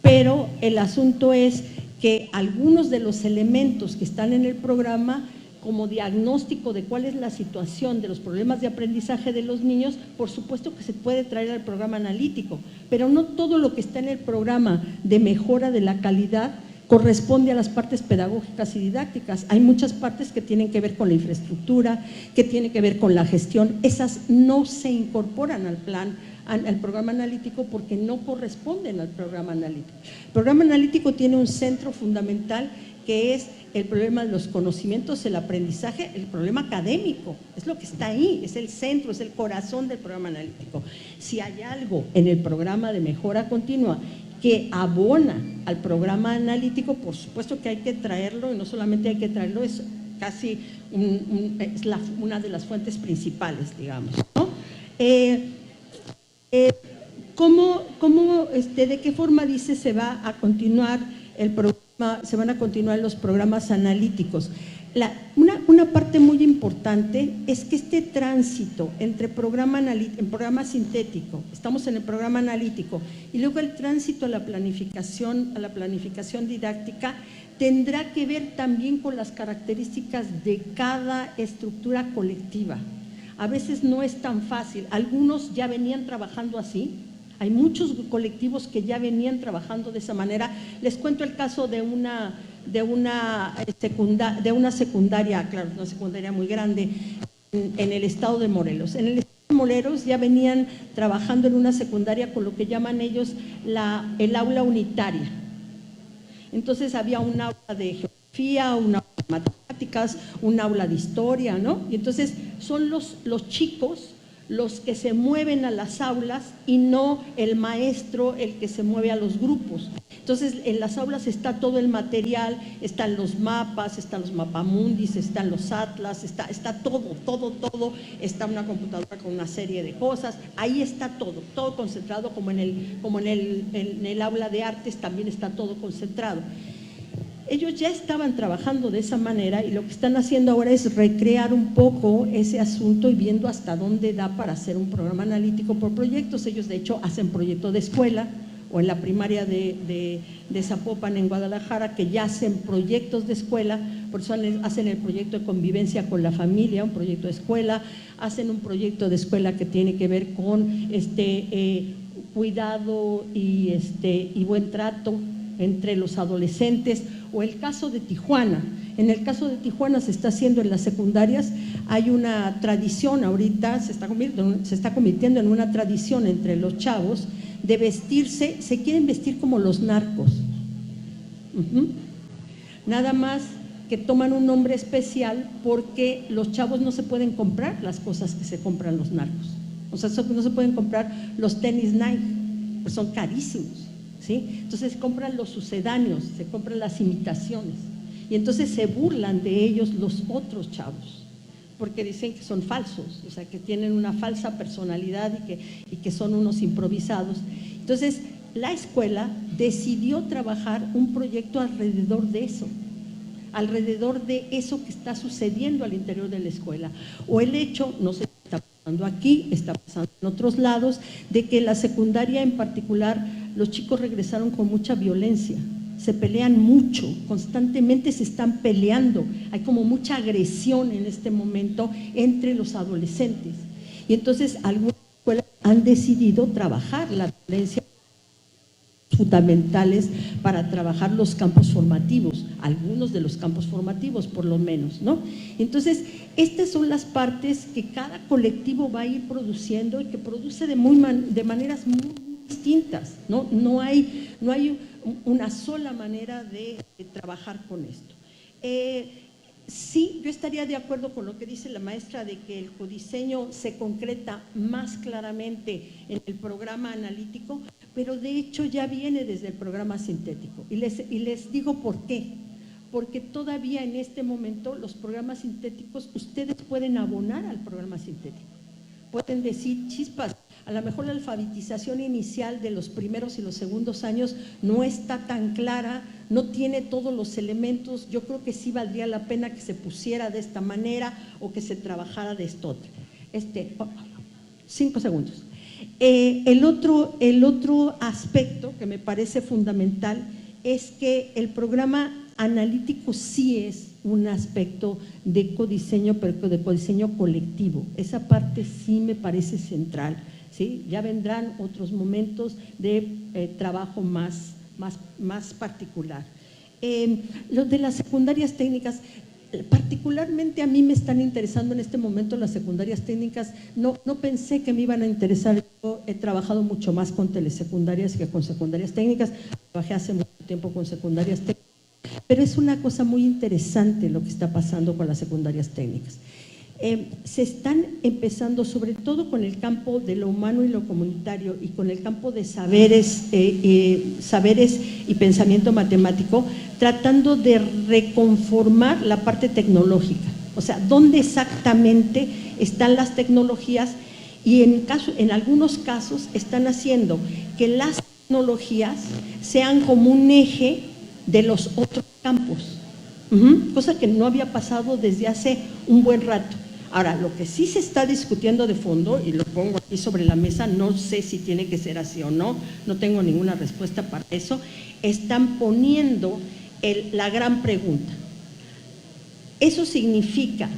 pero el asunto es que algunos de los elementos que están en el programa, como diagnóstico de cuál es la situación de los problemas de aprendizaje de los niños, por supuesto que se puede traer al programa analítico, pero no todo lo que está en el programa de mejora de la calidad corresponde a las partes pedagógicas y didácticas. Hay muchas partes que tienen que ver con la infraestructura, que tienen que ver con la gestión. Esas no se incorporan al programa analítico porque no corresponden al programa analítico. El programa analítico tiene un centro fundamental que es el problema de los conocimientos, el aprendizaje, el problema académico. Es lo que está ahí, es el centro, es el corazón del programa analítico. Si hay algo en el programa de mejora continua que abona al programa analítico, por supuesto que hay que traerlo, y no solamente hay que traerlo, es casi una de las fuentes principales, digamos, ¿no? ¿De qué forma dice se va a continuar el programa, se van a continuar los programas analíticos? Una parte muy importante es que este tránsito entre programa sintético, estamos en el programa analítico, y luego el tránsito a la planificación didáctica, tendrá que ver también con las características de cada estructura colectiva. A veces no es tan fácil, algunos ya venían trabajando así, hay muchos colectivos que ya venían trabajando de esa manera. Les cuento el caso de una secundaria, claro, una secundaria muy grande, en el estado de Morelos. En el estado de Morelos ya venían trabajando en una secundaria con lo que llaman ellos el aula unitaria. Entonces había un aula de geografía, un aula de matemáticas, un aula de historia, ¿no? Y entonces son los chicos los que se mueven a las aulas y no el maestro el que se mueve a los grupos. Entonces, en las aulas está todo el material, están los mapas, están los mapamundis, están los atlas, está todo, está una computadora con una serie de cosas, ahí está todo concentrado, como en el aula de artes también está todo concentrado. Ellos ya estaban trabajando de esa manera y lo que están haciendo ahora es recrear un poco ese asunto y viendo hasta dónde da para hacer un programa analítico por proyectos. Ellos de hecho hacen proyecto de escuela, o en la primaria de Zapopan en Guadalajara, que ya hacen proyectos de escuela, por eso hacen el proyecto de convivencia con la familia, un proyecto de escuela, hacen un proyecto de escuela que tiene que ver con cuidado y buen trato entre los adolescentes, o el caso de Tijuana. En el caso de Tijuana se está haciendo en las secundarias, hay una tradición ahorita, se está convirtiendo en una tradición entre los chavos de vestirse, se quieren vestir como los narcos. Nada más que toman un nombre especial porque los chavos no se pueden comprar las cosas que se compran los narcos. O sea, no se pueden comprar los tenis Nike, pues son carísimos. ¿Sí? Entonces compran los sucedáneos, se compran las imitaciones y entonces se burlan de ellos los otros chavos porque dicen que son falsos, o sea, que tienen una falsa personalidad y que son unos improvisados. Entonces la escuela decidió trabajar un proyecto alrededor de eso que está sucediendo al interior de la escuela, o el hecho, no sé, está pasando aquí, está pasando en otros lados, de que la secundaria en particular los chicos regresaron con mucha violencia, se pelean mucho, constantemente se están peleando, hay como mucha agresión en este momento entre los adolescentes. Y entonces algunas escuelas han decidido trabajar la violencia fundamentales para trabajar los campos formativos, algunos de los campos formativos por lo menos, ¿no? Entonces, estas son las partes que cada colectivo va a ir produciendo y que produce de maneras muy distintas, ¿no? No hay una sola manera de trabajar con esto. Sí, yo estaría de acuerdo con lo que dice la maestra de que el codiseño se concreta más claramente en el programa analítico, pero de hecho ya viene desde el programa sintético. Y les digo por qué. Porque todavía en este momento los programas sintéticos, ustedes pueden abonar al programa sintético. Pueden decir, chispas, a lo mejor la alfabetización inicial de los primeros y los segundos años no está tan clara, no tiene todos los elementos, yo creo que sí valdría la pena que se pusiera de esta manera o que se trabajara de esto otro. 5 segundos. El otro aspecto que me parece fundamental es que el programa analítico sí es un aspecto de codiseño, pero de codiseño colectivo. Esa parte sí me parece central, ¿sí? Ya vendrán otros momentos de trabajo más particular. Lo de las secundarias técnicas, particularmente a mí me están interesando en este momento las secundarias técnicas. No pensé que me iban a interesar. Yo he trabajado mucho más con telesecundarias que con secundarias técnicas. Trabajé hace mucho tiempo con secundarias técnicas. Pero es una cosa muy interesante lo que está pasando con las secundarias técnicas. Se están empezando, sobre todo con el campo de lo humano y lo comunitario y con el campo de saberes y pensamiento matemático, tratando de reconformar la parte tecnológica. O sea, ¿dónde exactamente están las tecnologías? Y en algunos casos están haciendo que las tecnologías sean como un eje de los otros campos. cosa que no había pasado desde hace un buen rato. Ahora, lo que sí se está discutiendo de fondo, y lo pongo aquí sobre la mesa, no sé si tiene que ser así o no, no tengo ninguna respuesta para eso, están poniendo la gran pregunta. ¿Eso significa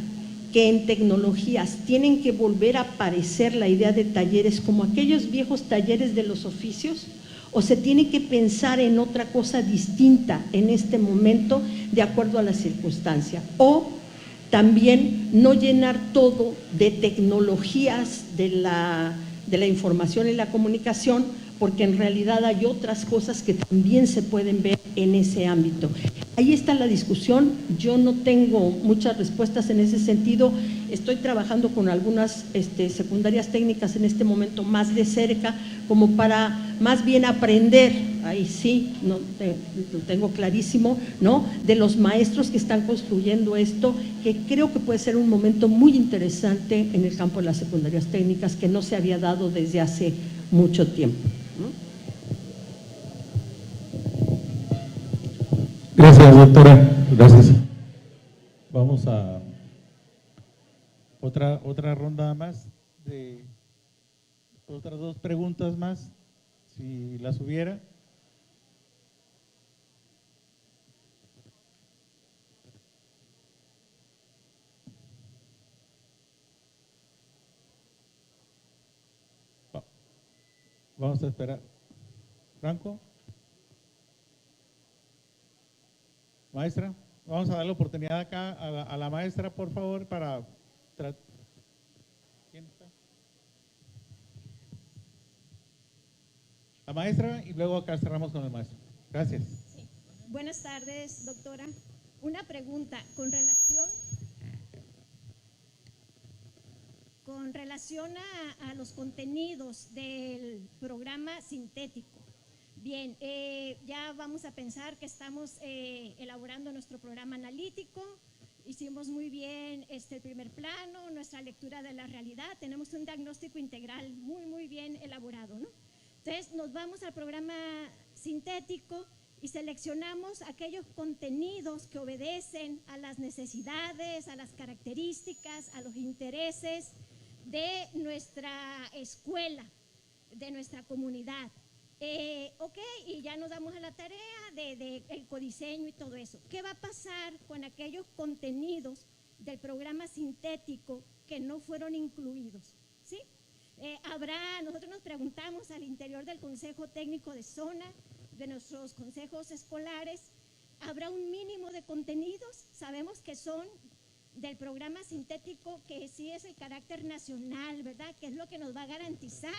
que en tecnologías tienen que volver a aparecer la idea de talleres como aquellos viejos talleres de los oficios? ¿O se tiene que pensar en otra cosa distinta en este momento de acuerdo a la circunstancia? O también no llenar todo de tecnologías de la información y la comunicación, porque en realidad hay otras cosas que también se pueden ver en ese ámbito. Ahí está la discusión, yo no tengo muchas respuestas en ese sentido, estoy trabajando con algunas secundarias técnicas en este momento más de cerca, como para más bien aprender, ahí sí, lo tengo clarísimo, ¿no?, de los maestros que están construyendo esto, que creo que puede ser un momento muy interesante en el campo de las secundarias técnicas que no se había dado desde hace mucho tiempo, ¿no? Gracias, doctora. Gracias. Vamos a otra ronda más, de otras 2 preguntas más, si las hubiera. Vamos a esperar. Franco. Maestra, vamos a dar la oportunidad acá a la maestra, por favor, para… ¿Quién está? La maestra, y luego acá cerramos con el maestro. Gracias. Sí. Buenas tardes, doctora. Una pregunta con relación a los contenidos del programa sintético. Bien, ya vamos a pensar que estamos elaborando nuestro programa analítico, hicimos muy bien el primer plano, nuestra lectura de la realidad, tenemos un diagnóstico integral muy bien elaborado, ¿no? Entonces nos vamos al programa sintético y seleccionamos aquellos contenidos que obedecen a las necesidades, a las características, a los intereses de nuestra escuela, de nuestra comunidad. Ok, y ya nos damos a la tarea de el codiseño y todo eso. ¿Qué va a pasar con aquellos contenidos del programa sintético que no fueron incluidos? ¿Sí? Nosotros nos preguntamos al interior del Consejo Técnico de Zona, de nuestros consejos escolares, ¿habrá un mínimo de contenidos? Sabemos que son del programa sintético, que sí es el carácter nacional, ¿verdad? Que es lo que nos va a garantizar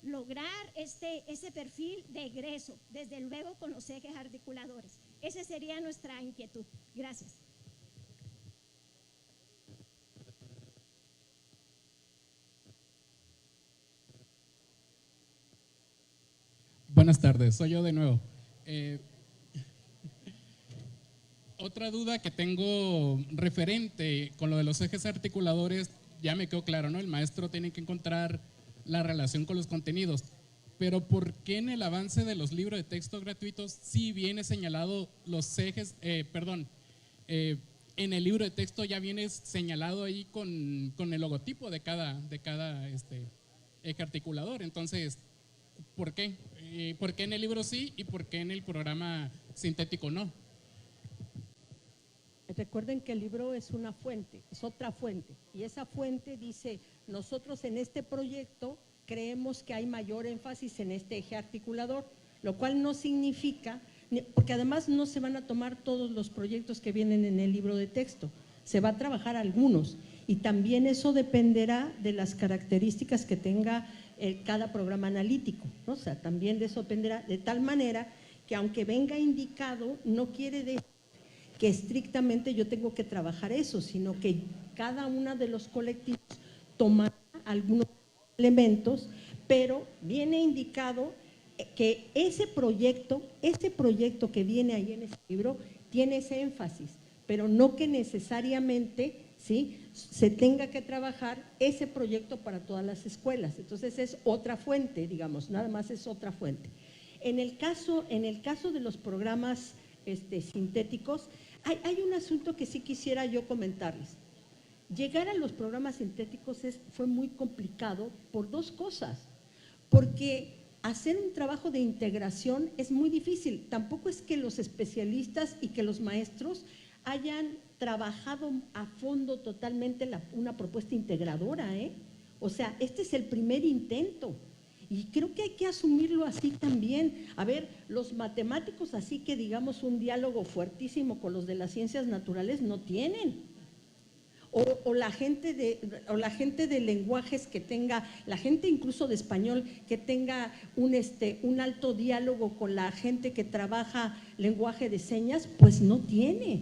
lograr ese perfil de egreso, desde luego con los ejes articuladores. Esa sería nuestra inquietud. Gracias. Buenas tardes, soy yo de nuevo. Otra duda que tengo referente con lo de los ejes articuladores, ya me quedó claro, ¿no? El maestro tiene que encontrar la relación con los contenidos, pero ¿por qué en el avance de los libros de texto gratuitos sí viene señalado los ejes, en el libro de texto ya viene señalado ahí con el logotipo de cada eje articulador? Entonces, ¿por qué? ¿Por qué en el libro sí y por qué en el programa sintético no? Recuerden que el libro es una fuente, es otra fuente, y esa fuente dice, nosotros en este proyecto creemos que hay mayor énfasis en este eje articulador, lo cual no significa, porque además no se van a tomar todos los proyectos que vienen en el libro de texto, se va a trabajar algunos, y también eso dependerá de las características que tenga cada programa analítico, ¿no? O sea, también de eso dependerá, de tal manera que aunque venga indicado, no quiere decir que estrictamente yo tengo que trabajar eso, sino que cada uno de los colectivos toma algunos elementos, pero viene indicado que ese proyecto que viene ahí en ese libro tiene ese énfasis, pero no que necesariamente, ¿sí?, se tenga que trabajar ese proyecto para todas las escuelas. Entonces es otra fuente, digamos, nada más es otra fuente. En el caso de los programas sintéticos, Hay un asunto que sí quisiera yo comentarles. Llegar a los programas sintéticos fue muy complicado por dos cosas. Porque hacer un trabajo de integración es muy difícil. Tampoco es que los especialistas y que los maestros hayan trabajado a fondo totalmente una propuesta integradora, ¿eh? O sea, este es el primer intento. Y creo que hay que asumirlo así también. A ver, los matemáticos así que digamos un diálogo fuertísimo con los de las ciencias naturales no tienen. O la gente de lenguajes que tenga, la gente incluso de español que tenga un alto diálogo con la gente que trabaja lenguaje de señas, pues no tiene.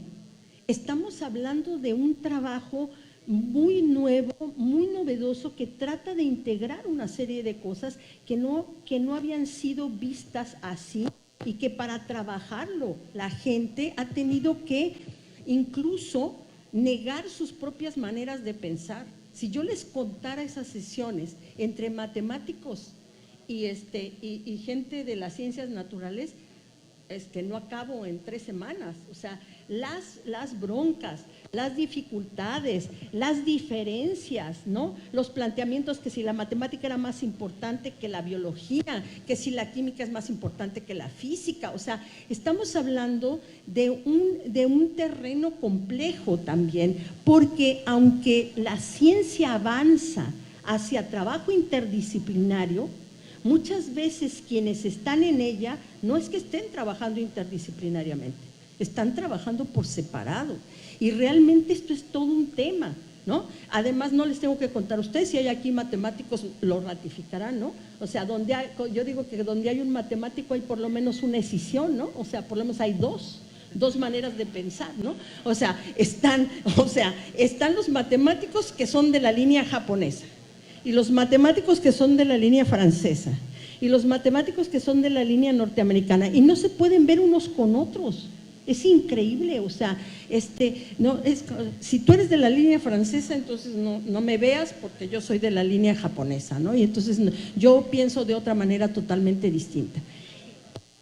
Estamos hablando de un trabajo muy nuevo, muy novedoso, que trata de integrar una serie de cosas que no habían sido vistas así, y que para trabajarlo la gente ha tenido que incluso negar sus propias maneras de pensar. Si yo les contara esas sesiones entre matemáticos y gente de las ciencias naturales, no acabo en 3 semanas. O sea, las broncas, las dificultades, las diferencias, ¿no? Los planteamientos que si la matemática era más importante que la biología, que si la química es más importante que la física. O sea, estamos hablando de un terreno complejo también, porque aunque la ciencia avanza hacia trabajo interdisciplinario, muchas veces quienes están en ella no es que estén trabajando interdisciplinariamente, están trabajando por separado. Y realmente esto es todo un tema, ¿no? Además, no les tengo que contar a ustedes, si hay aquí matemáticos lo ratificarán, ¿no? O sea, yo digo que donde hay un matemático hay por lo menos una escisión, ¿no? O sea, por lo menos hay dos maneras de pensar, ¿no? O sea, están los matemáticos que son de la línea japonesa, y los matemáticos que son de la línea francesa, y los matemáticos que son de la línea norteamericana, y no se pueden ver unos con otros. Es increíble. O sea, si tú eres de la línea francesa, entonces no me veas, porque yo soy de la línea japonesa, ¿no? Y entonces yo pienso de otra manera totalmente distinta.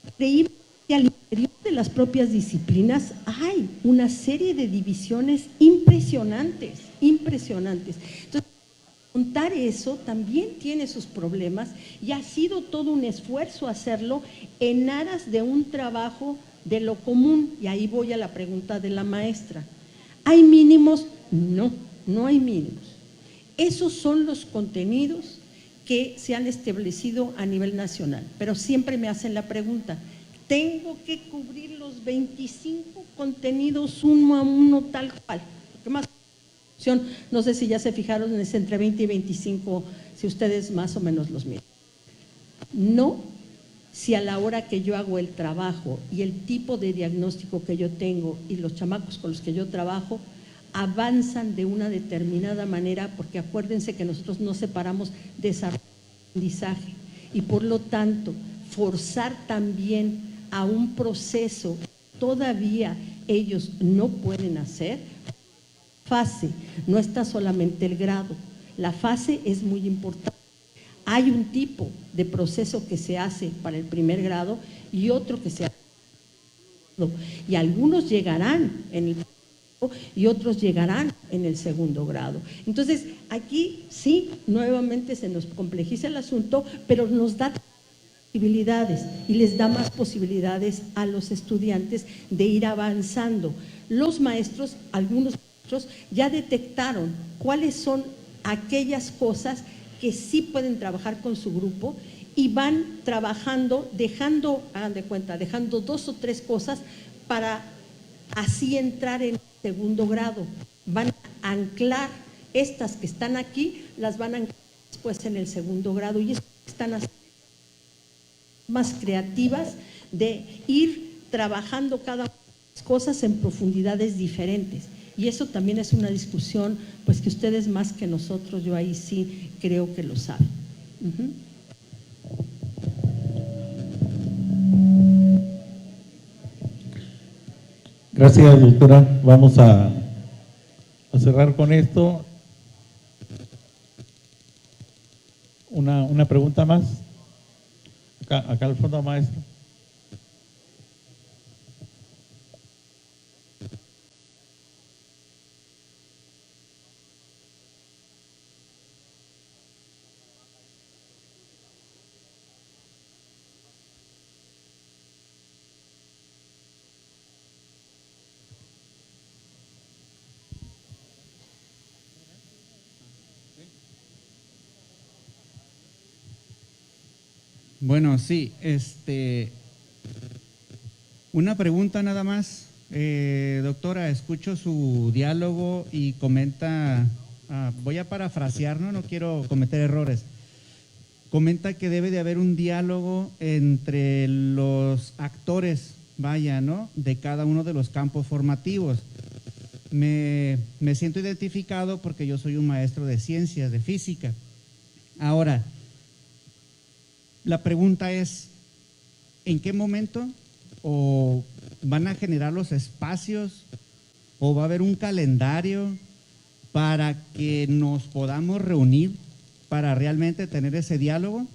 Increíble que al interior de las propias disciplinas hay una serie de divisiones impresionantes. Entonces, contar eso también tiene sus problemas, y ha sido todo un esfuerzo hacerlo en aras de un trabajo de lo común. Y ahí voy a la pregunta de la maestra. ¿Hay mínimos? No hay mínimos. Esos son los contenidos que se han establecido a nivel nacional, pero siempre me hacen la pregunta: ¿tengo que cubrir los 25 contenidos uno a uno tal cual? ¿Qué más? No sé si ya se fijaron en ese entre 20 y 25, si ustedes más o menos los miran. No, si a la hora que yo hago el trabajo y el tipo de diagnóstico que yo tengo y los chamacos con los que yo trabajo avanzan de una determinada manera, porque acuérdense que nosotros no separamos desarrollo y aprendizaje, y por lo tanto forzar también a un proceso que todavía ellos no pueden hacer. Fase, no está solamente el grado, la fase es muy importante. Hay un tipo de proceso que se hace para el primer grado y otro que se hace, y algunos llegarán en el y otros llegarán en el segundo grado. Entonces, aquí sí, nuevamente se nos complejiza el asunto, pero nos da posibilidades y les da más posibilidades a los estudiantes de ir avanzando. Los maestros, algunos ya detectaron cuáles son aquellas cosas que sí pueden trabajar con su grupo, y van trabajando, hagan de cuenta, dejando 2 o 3 cosas para así entrar en el segundo grado. Van a anclar estas que están aquí, las van a anclar después en el segundo grado, y están más creativas de ir trabajando cada una de las cosas en profundidades diferentes. Y eso también es una discusión, pues que ustedes más que nosotros, yo ahí sí creo que lo saben. Gracias, doctora. Vamos a cerrar con esto. Una pregunta más. Acá al fondo, maestro. Bueno, sí, una pregunta nada más. Doctora, escucho su diálogo y comenta, voy a parafrasear, no quiero cometer errores. Comenta que debe de haber un diálogo entre los actores, vaya, ¿no?, de cada uno de los campos formativos. Me siento identificado porque yo soy un maestro de ciencias, de física. Ahora, la pregunta es, ¿en qué momento o van a generar los espacios o va a haber un calendario para que nos podamos reunir para realmente tener ese diálogo?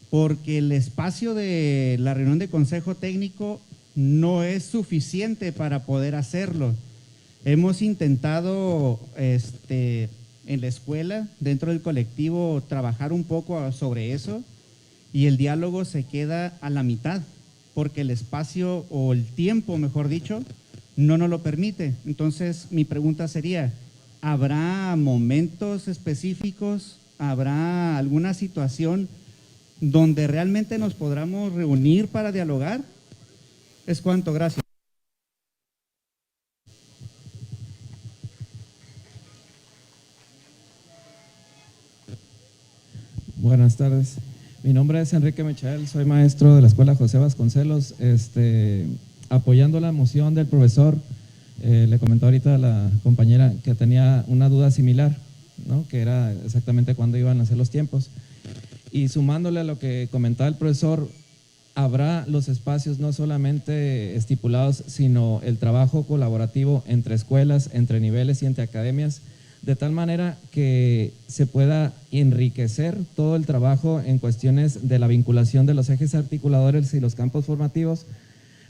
Porque el espacio de la reunión de consejo técnico no es suficiente para poder hacerlo. Hemos intentado en la escuela, dentro del colectivo, trabajar un poco sobre eso y el diálogo se queda a la mitad porque el espacio o el tiempo, mejor dicho, no nos lo permite. Entonces, mi pregunta sería, ¿habrá momentos específicos? ¿Habrá alguna situación donde realmente nos podamos reunir para dialogar? Es cuanto, gracias. Buenas tardes. Mi nombre es Enrique Michael, soy maestro de la Escuela José Vasconcelos. Apoyando la moción del profesor, le comentó ahorita a la compañera que tenía una duda similar, ¿no?, que era exactamente cuándo iban a ser los tiempos. Y sumándole a lo que comentaba el profesor, habrá los espacios no solamente estipulados, sino el trabajo colaborativo entre escuelas, entre niveles y entre academias, de tal manera que se pueda enriquecer todo el trabajo en cuestiones de la vinculación de los ejes articuladores y los campos formativos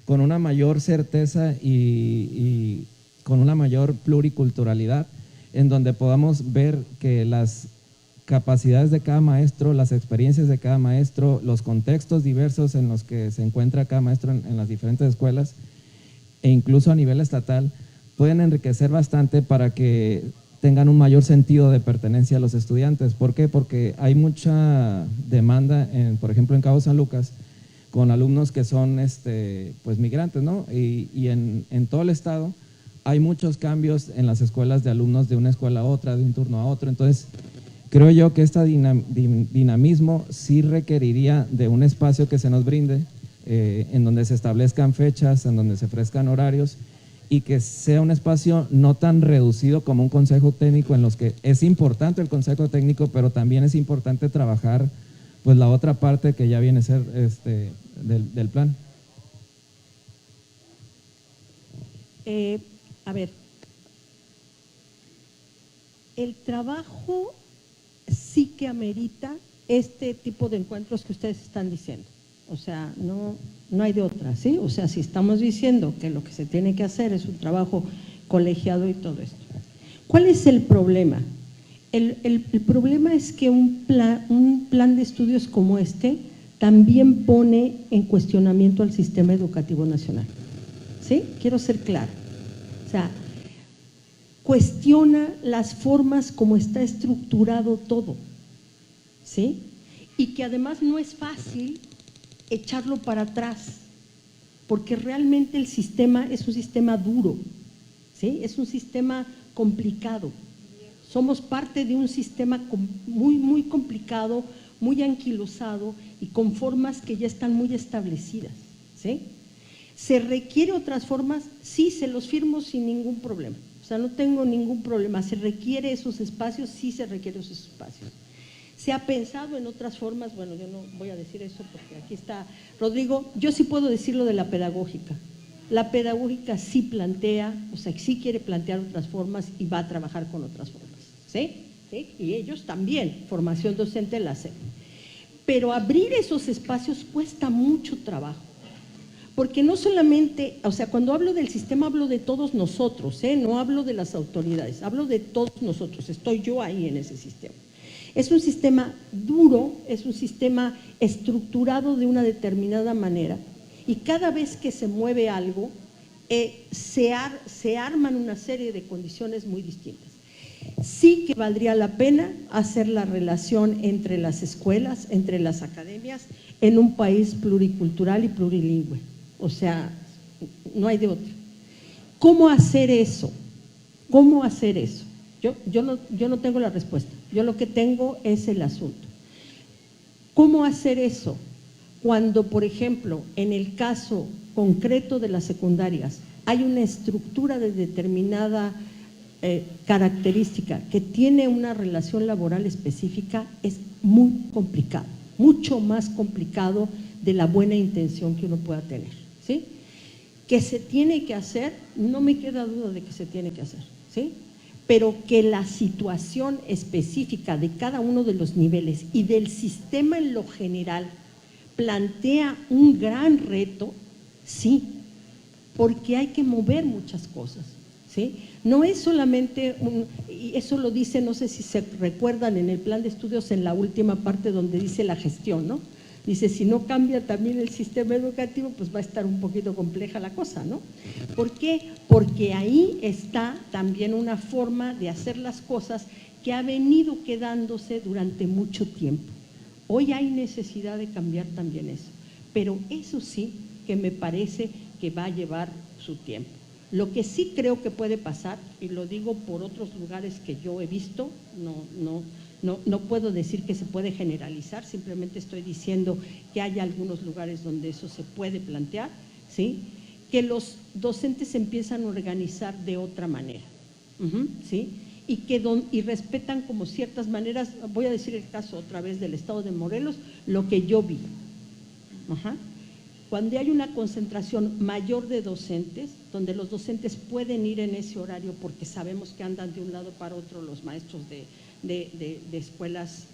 con una mayor certeza y con una mayor pluriculturalidad, en donde podamos ver que las capacidades de cada maestro, las experiencias de cada maestro, los contextos diversos en los que se encuentra cada maestro en las diferentes escuelas e incluso a nivel estatal, pueden enriquecer bastante para que tengan un mayor sentido de pertenencia a los estudiantes. ¿Por qué? Porque hay mucha demanda, por ejemplo, en Cabo San Lucas, con alumnos que son pues migrantes, ¿no? Y en todo el estado hay muchos cambios en las escuelas de alumnos de una escuela a otra, de un turno a otro. Entonces, creo yo que este dinamismo sí requeriría de un espacio que se nos brinde, en donde se establezcan fechas, en donde se ofrezcan horarios, y que sea un espacio no tan reducido como un consejo técnico, en los que es importante el consejo técnico, pero también es importante trabajar pues la otra parte que ya viene a ser del plan. A ver, el trabajo sí que amerita este tipo de encuentros que ustedes están diciendo. O sea, no hay de otra, ¿sí? O sea, si estamos diciendo que lo que se tiene que hacer es un trabajo colegiado y todo esto. ¿Cuál es el problema? El problema es que un plan de estudios como este también pone en cuestionamiento al sistema educativo nacional, ¿sí? Quiero ser clara. O sea, cuestiona las formas como está estructurado todo, ¿sí? Y que además no es fácil echarlo para atrás, porque realmente el sistema es un sistema duro, ¿sí? Es un sistema complicado. Somos parte de un sistema muy, muy complicado, muy anquilosado y con formas que ya están muy establecidas, ¿sí? ¿Se requiere otras formas? Sí, se los firmo sin ningún problema. O sea, no tengo ningún problema. ¿Se requiere esos espacios? Sí, se requiere esos espacios. ¿Se ha pensado en otras formas? Bueno, yo no voy a decir eso porque aquí está Rodrigo. Yo sí puedo decir lo de la pedagógica. La pedagógica sí plantea, o sea, sí quiere plantear otras formas y va a trabajar con otras formas, ¿sí? ¿Sí? Y ellos también, formación docente la hacen. Pero abrir esos espacios cuesta mucho trabajo. Porque no solamente, o sea, cuando hablo del sistema hablo de todos nosotros, no hablo de las autoridades, hablo de todos nosotros, estoy yo ahí en ese sistema. Es un sistema duro, es un sistema estructurado de una determinada manera y cada vez que se mueve algo se arman una serie de condiciones muy distintas. sí que valdría la pena hacer la relación entre las escuelas, entre las academias, en un país pluricultural y plurilingüe. O sea, no hay de otra. ¿Cómo hacer eso? ¿Cómo hacer eso? Yo no tengo la respuesta. Yo lo que tengo es el asunto. ¿Cómo hacer eso? Cuando, por ejemplo, en el caso concreto de las secundarias, hay una estructura de determinada característica que tiene una relación laboral específica, es muy complicado, mucho más complicado de la buena intención que uno pueda tener, ¿sí? Que se tiene que hacer, no me queda duda de que se tiene que hacer, ¿sí? Pero que la situación específica de cada uno de los niveles y del sistema en lo general plantea un gran reto, sí, porque hay que mover muchas cosas, ¿sí? No es solamente y eso lo dice, no sé si se recuerdan en el plan de estudios en la última parte donde dice la gestión, ¿no? Dice, si no cambia también el sistema educativo, pues va a estar un poquito compleja la cosa, ¿no? ¿Por qué? Porque ahí está también una forma de hacer las cosas que ha venido quedándose durante mucho tiempo. Hoy hay necesidad de cambiar también eso, pero eso sí que me parece que va a llevar su tiempo. Lo que sí creo que puede pasar, y lo digo por otros lugares que yo he visto, no puedo decir que se puede generalizar, simplemente estoy diciendo que hay algunos lugares donde eso se puede plantear, ¿sí? Que los docentes se empiezan a organizar de otra manera, ¿sí? Y respetan como ciertas maneras. Voy a decir el caso otra vez del estado de Morelos, lo que yo vi. Cuando hay una concentración mayor de docentes, donde los docentes pueden ir en ese horario porque sabemos que andan de un lado para otro los maestros de escuelas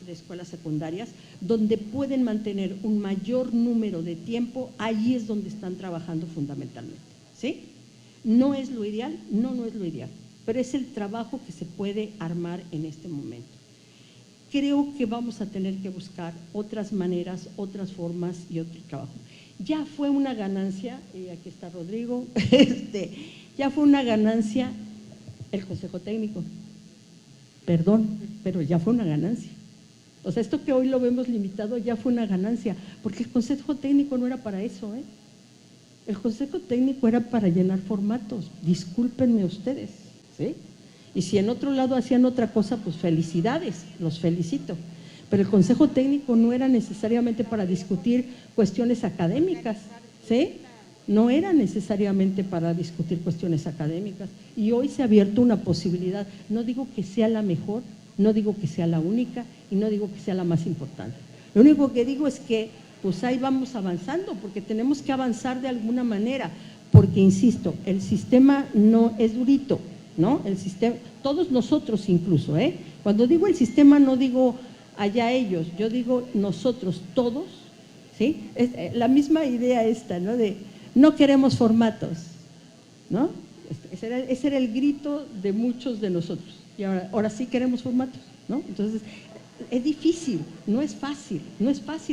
secundarias, donde pueden mantener un mayor número de tiempo, ahí es donde están trabajando fundamentalmente, ¿sí? No es lo ideal, no es lo ideal, pero es el trabajo que se puede armar en este momento. Creo que vamos a tener que buscar otras maneras, otras formas y otro trabajo. Ya fue una ganancia, y aquí está Rodrigo, ya fue una ganancia el Consejo Técnico. Perdón, pero ya fue una ganancia. O sea, esto que hoy lo vemos limitado ya fue una ganancia, porque el Consejo Técnico no era para eso, ¿eh? El Consejo Técnico era para llenar formatos, discúlpenme ustedes, ¿sí? Y si en otro lado hacían otra cosa, pues felicidades, los felicito. Pero el Consejo Técnico no era necesariamente para discutir cuestiones académicas, ¿sí? No era necesariamente para discutir cuestiones académicas. Y hoy se ha abierto una posibilidad. No digo que sea la mejor, no digo que sea la única y no digo que sea la más importante. Lo único que digo es que pues ahí vamos avanzando, porque tenemos que avanzar de alguna manera, porque insisto, el sistema no es durito, ¿no? El sistema, todos nosotros incluso, ¿eh? Cuando digo el sistema no digo allá ellos, yo digo nosotros todos, ¿sí? Es la misma idea esta, ¿no? De no queremos formatos, ¿no? Ese era el grito de muchos de nosotros, y ahora sí queremos formatos, ¿no? Entonces, es difícil, no es fácil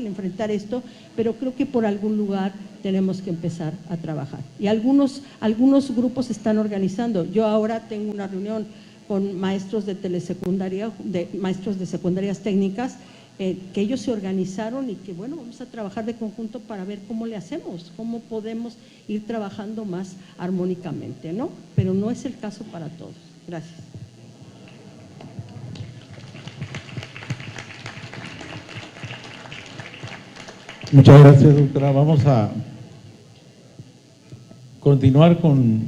enfrentar esto, pero creo que por algún lugar tenemos que empezar a trabajar. Y algunos grupos se están organizando. Yo ahora tengo una reunión con maestros de telesecundaria, maestros de secundarias técnicas, que ellos se organizaron y que bueno, vamos a trabajar de conjunto para ver cómo le hacemos, cómo podemos ir trabajando más armónicamente, ¿no? Pero no es el caso para todos. Gracias. Muchas gracias, doctora. Vamos a continuar con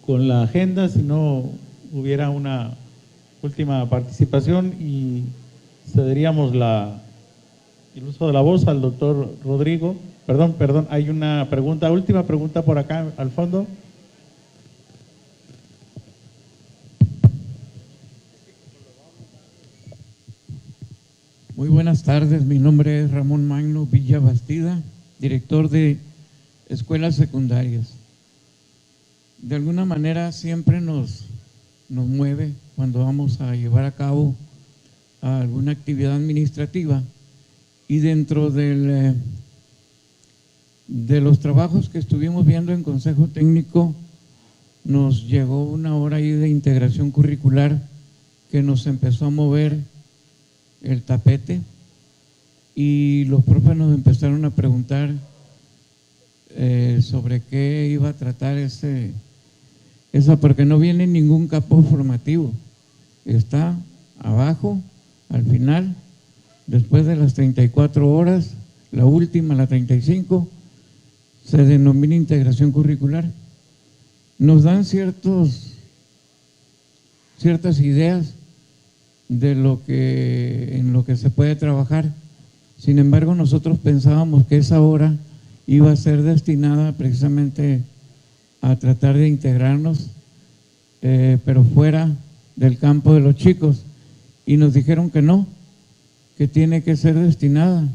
la agenda, si no hubiera una última participación, y cederíamos el uso de la voz al doctor Rodrigo. Perdón, hay una última pregunta por acá al fondo. Muy buenas tardes, mi nombre es Ramón Magno Villa Bastida, director de escuelas secundarias. De alguna manera siempre nos mueve cuando vamos a llevar a cabo alguna actividad administrativa, y dentro de los trabajos que estuvimos viendo en Consejo Técnico, nos llegó una hora ahí de integración curricular que nos empezó a mover el tapete y los profes nos empezaron a preguntar sobre qué iba a tratar esa, porque no viene ningún campo formativo, está abajo, al final, después de las 34 horas, la última, la 35, se denomina integración curricular. Nos dan ciertas ideas de en lo que se puede trabajar. Sin embargo, nosotros pensábamos que esa hora iba a ser destinada precisamente a tratar de integrarnos, pero fuera del campo de los chicos, y nos dijeron que no, que tiene que ser destinada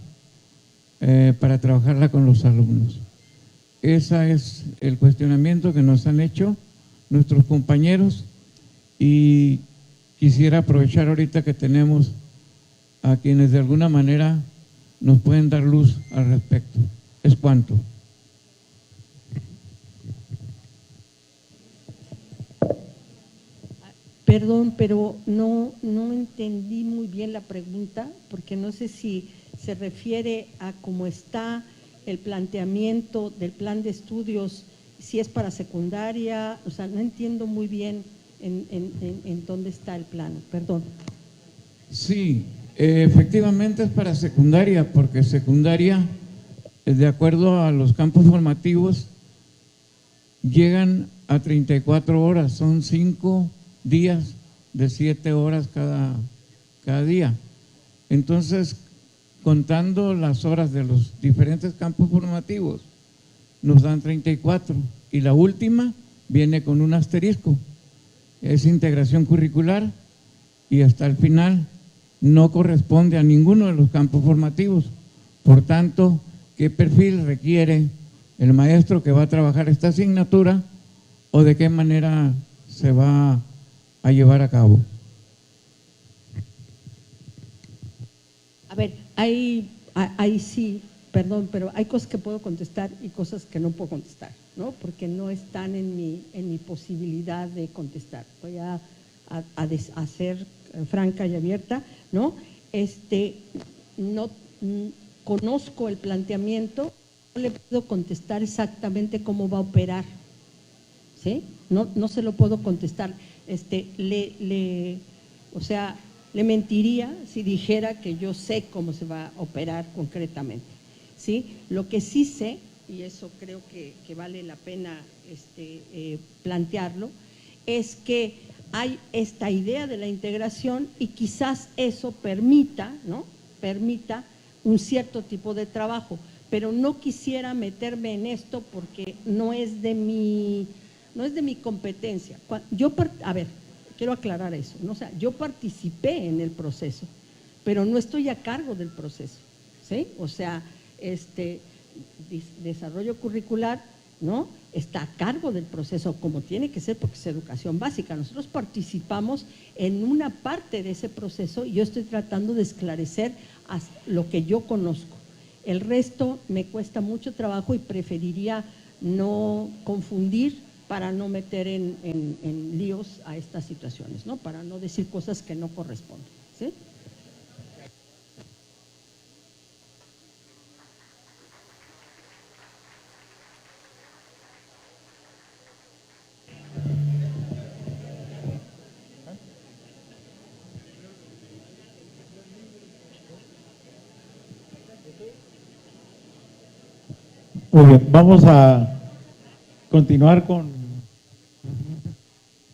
para trabajarla con los alumnos. Ese es el cuestionamiento que nos han hecho nuestros compañeros, y quisiera aprovechar ahorita que tenemos a quienes de alguna manera nos pueden dar luz al respecto. ¿Es cuánto? Perdón, pero no entendí muy bien la pregunta, porque no sé si se refiere a cómo está el planteamiento del plan de estudios, si es para secundaria, o sea, no entiendo muy bien en dónde está el plano, perdón. Sí, efectivamente es para secundaria, porque secundaria, de acuerdo a los campos formativos, llegan a 34 horas, son 5 días de 7 horas cada día. Entonces, contando las horas de los diferentes campos formativos, nos dan 34, y la última viene con un asterisco, es integración curricular, y hasta el final no corresponde a ninguno de los campos formativos. Por tanto, ¿qué perfil requiere el maestro que va a trabajar esta asignatura o de qué manera se va a llevar a cabo? A ver, ahí sí, perdón, pero hay cosas que puedo contestar y cosas que no puedo contestar, ¿no? Porque no están en mi posibilidad de contestar. Voy a ser franca y abierta, ¿no? No conozco el planteamiento, no le puedo contestar exactamente cómo va a operar, ¿sí? No se lo puedo contestar. O sea, le mentiría si dijera que yo sé cómo se va a operar concretamente, ¿sí? Lo que sí sé, y eso creo que vale la pena plantearlo, es que hay esta idea de la integración y quizás eso permita, ¿no? Permita un cierto tipo de trabajo, pero no quisiera meterme en esto porque no es de mi competencia. A ver, quiero aclarar eso, ¿no? O sea, yo participé en el proceso, pero no estoy a cargo del proceso, ¿sí? O sea, desarrollo curricular, ¿no? Está a cargo del proceso como tiene que ser porque es educación básica. Nosotros participamos en una parte de ese proceso y yo estoy tratando de esclarecer lo que yo conozco. El resto me cuesta mucho trabajo y preferiría no confundir para no meter en líos a estas situaciones, ¿no? Para no decir cosas que no corresponden, ¿sí? Muy bien, vamos a continuar con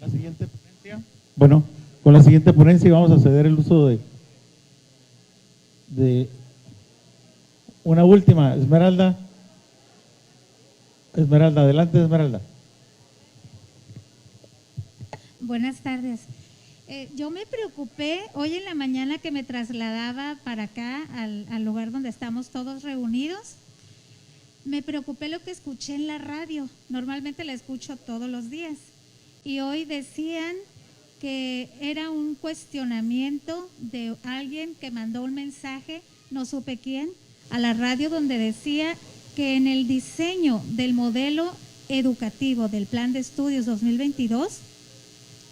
la siguiente ponencia. Bueno, con la siguiente ponencia vamos a ceder el uso de una última. Esmeralda, adelante, Esmeralda. Buenas tardes. Yo me preocupé hoy en la mañana que me trasladaba para acá, al lugar donde estamos todos reunidos. Me preocupé lo que escuché en la radio. Normalmente la escucho todos los días. Y hoy decían que era un cuestionamiento de alguien que mandó un mensaje, no supe quién, a la radio, donde decía que en el diseño del modelo educativo del Plan de Estudios 2022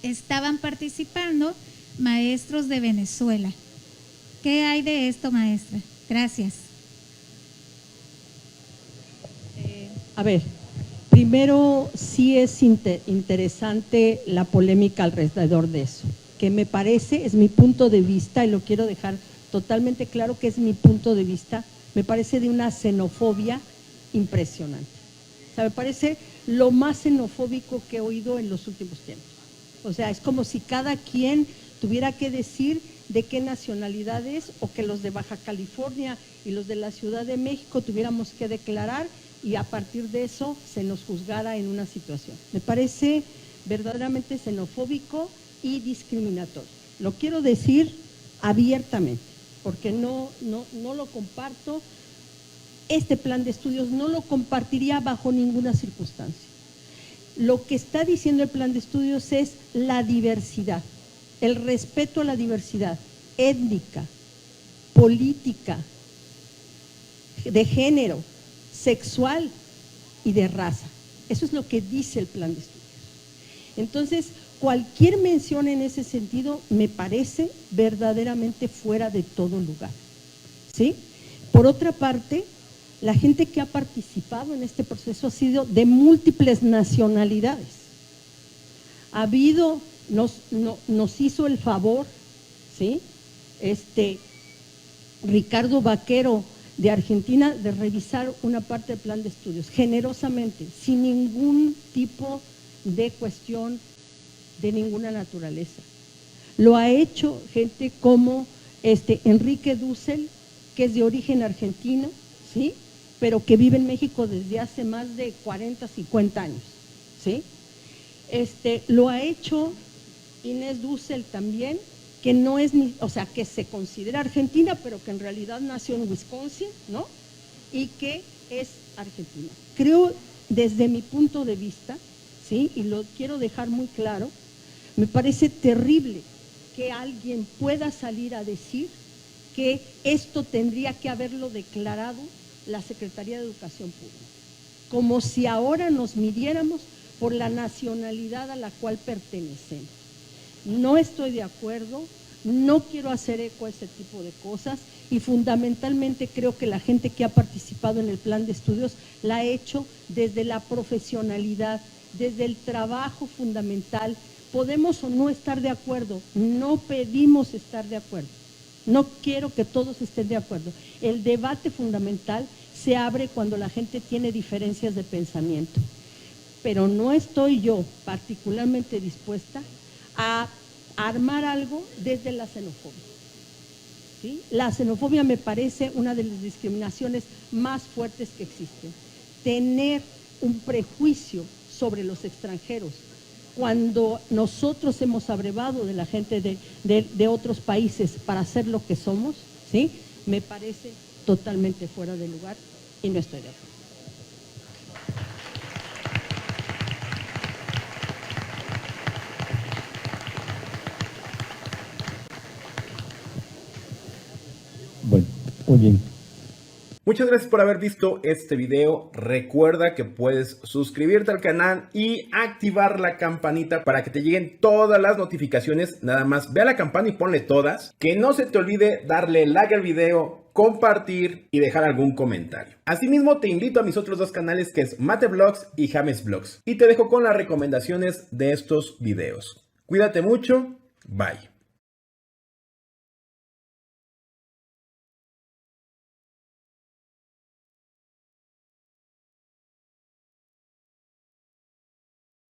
estaban participando maestros de Venezuela. ¿Qué hay de esto, maestra? Gracias. A ver, primero sí es interesante la polémica alrededor de eso, que me parece, es mi punto de vista, y lo quiero dejar totalmente claro que es mi punto de vista, me parece de una xenofobia impresionante. O sea, me parece lo más xenofóbico que he oído en los últimos tiempos. O sea, es como si cada quien tuviera que decir de qué nacionalidad es, o que los de Baja California y los de la Ciudad de México tuviéramos que declarar y a partir de eso se nos juzgara en una situación. Me parece verdaderamente xenofóbico y discriminatorio. Lo quiero decir abiertamente, porque no lo comparto. Este plan de estudios no lo compartiría bajo ninguna circunstancia. Lo que está diciendo el plan de estudios es la diversidad, el respeto a la diversidad étnica, política, de género, sexual y de raza. Eso es lo que dice el plan de estudios. Entonces, cualquier mención en ese sentido me parece verdaderamente fuera de todo lugar, ¿sí? Por otra parte, la gente que ha participado en este proceso ha sido de múltiples nacionalidades. Ha habido, nos hizo el favor, ¿sí? Ricardo Vaquero de Argentina de revisar una parte del plan de estudios, generosamente, sin ningún tipo de cuestión de ninguna naturaleza. Lo ha hecho gente como Enrique Dussel, que es de origen argentino, ¿sí? Pero que vive en México desde hace más de 40, 50 años, ¿sí? Lo ha hecho Inés Dussel también, que no es ni, o sea, que se considera argentina, pero que en realidad nació en Wisconsin, ¿no? Y que es argentina. Creo, desde mi punto de vista, ¿sí? Y lo quiero dejar muy claro, me parece terrible que alguien pueda salir a decir que esto tendría que haberlo declarado la Secretaría de Educación Pública, como si ahora nos midiéramos por la nacionalidad a la cual pertenecemos. No estoy de acuerdo, no quiero hacer eco a ese tipo de cosas y fundamentalmente creo que la gente que ha participado en el plan de estudios la ha hecho desde la profesionalidad, desde el trabajo fundamental. Podemos o no estar de acuerdo, no pedimos estar de acuerdo, no quiero que todos estén de acuerdo. El debate fundamental se abre cuando la gente tiene diferencias de pensamiento, pero no estoy yo particularmente dispuesta a armar algo desde la xenofobia, ¿sí? La xenofobia me parece una de las discriminaciones más fuertes que existen. Tener un prejuicio sobre los extranjeros cuando nosotros hemos abrevado de la gente de otros países para ser lo que somos, ¿sí? Me parece totalmente fuera de lugar y no estoy de acuerdo. Bueno, muy bien. Muchas gracias por haber visto este video. Recuerda que puedes suscribirte al canal y activar la campanita para que te lleguen todas las notificaciones. Nada más ve a la campana y ponle todas. Que no se te olvide darle like al video, compartir y dejar algún comentario. Asimismo te invito a mis otros dos canales, que es Mate Vlogs y James Vlogs. Y te dejo con las recomendaciones de estos videos. Cuídate mucho. Bye.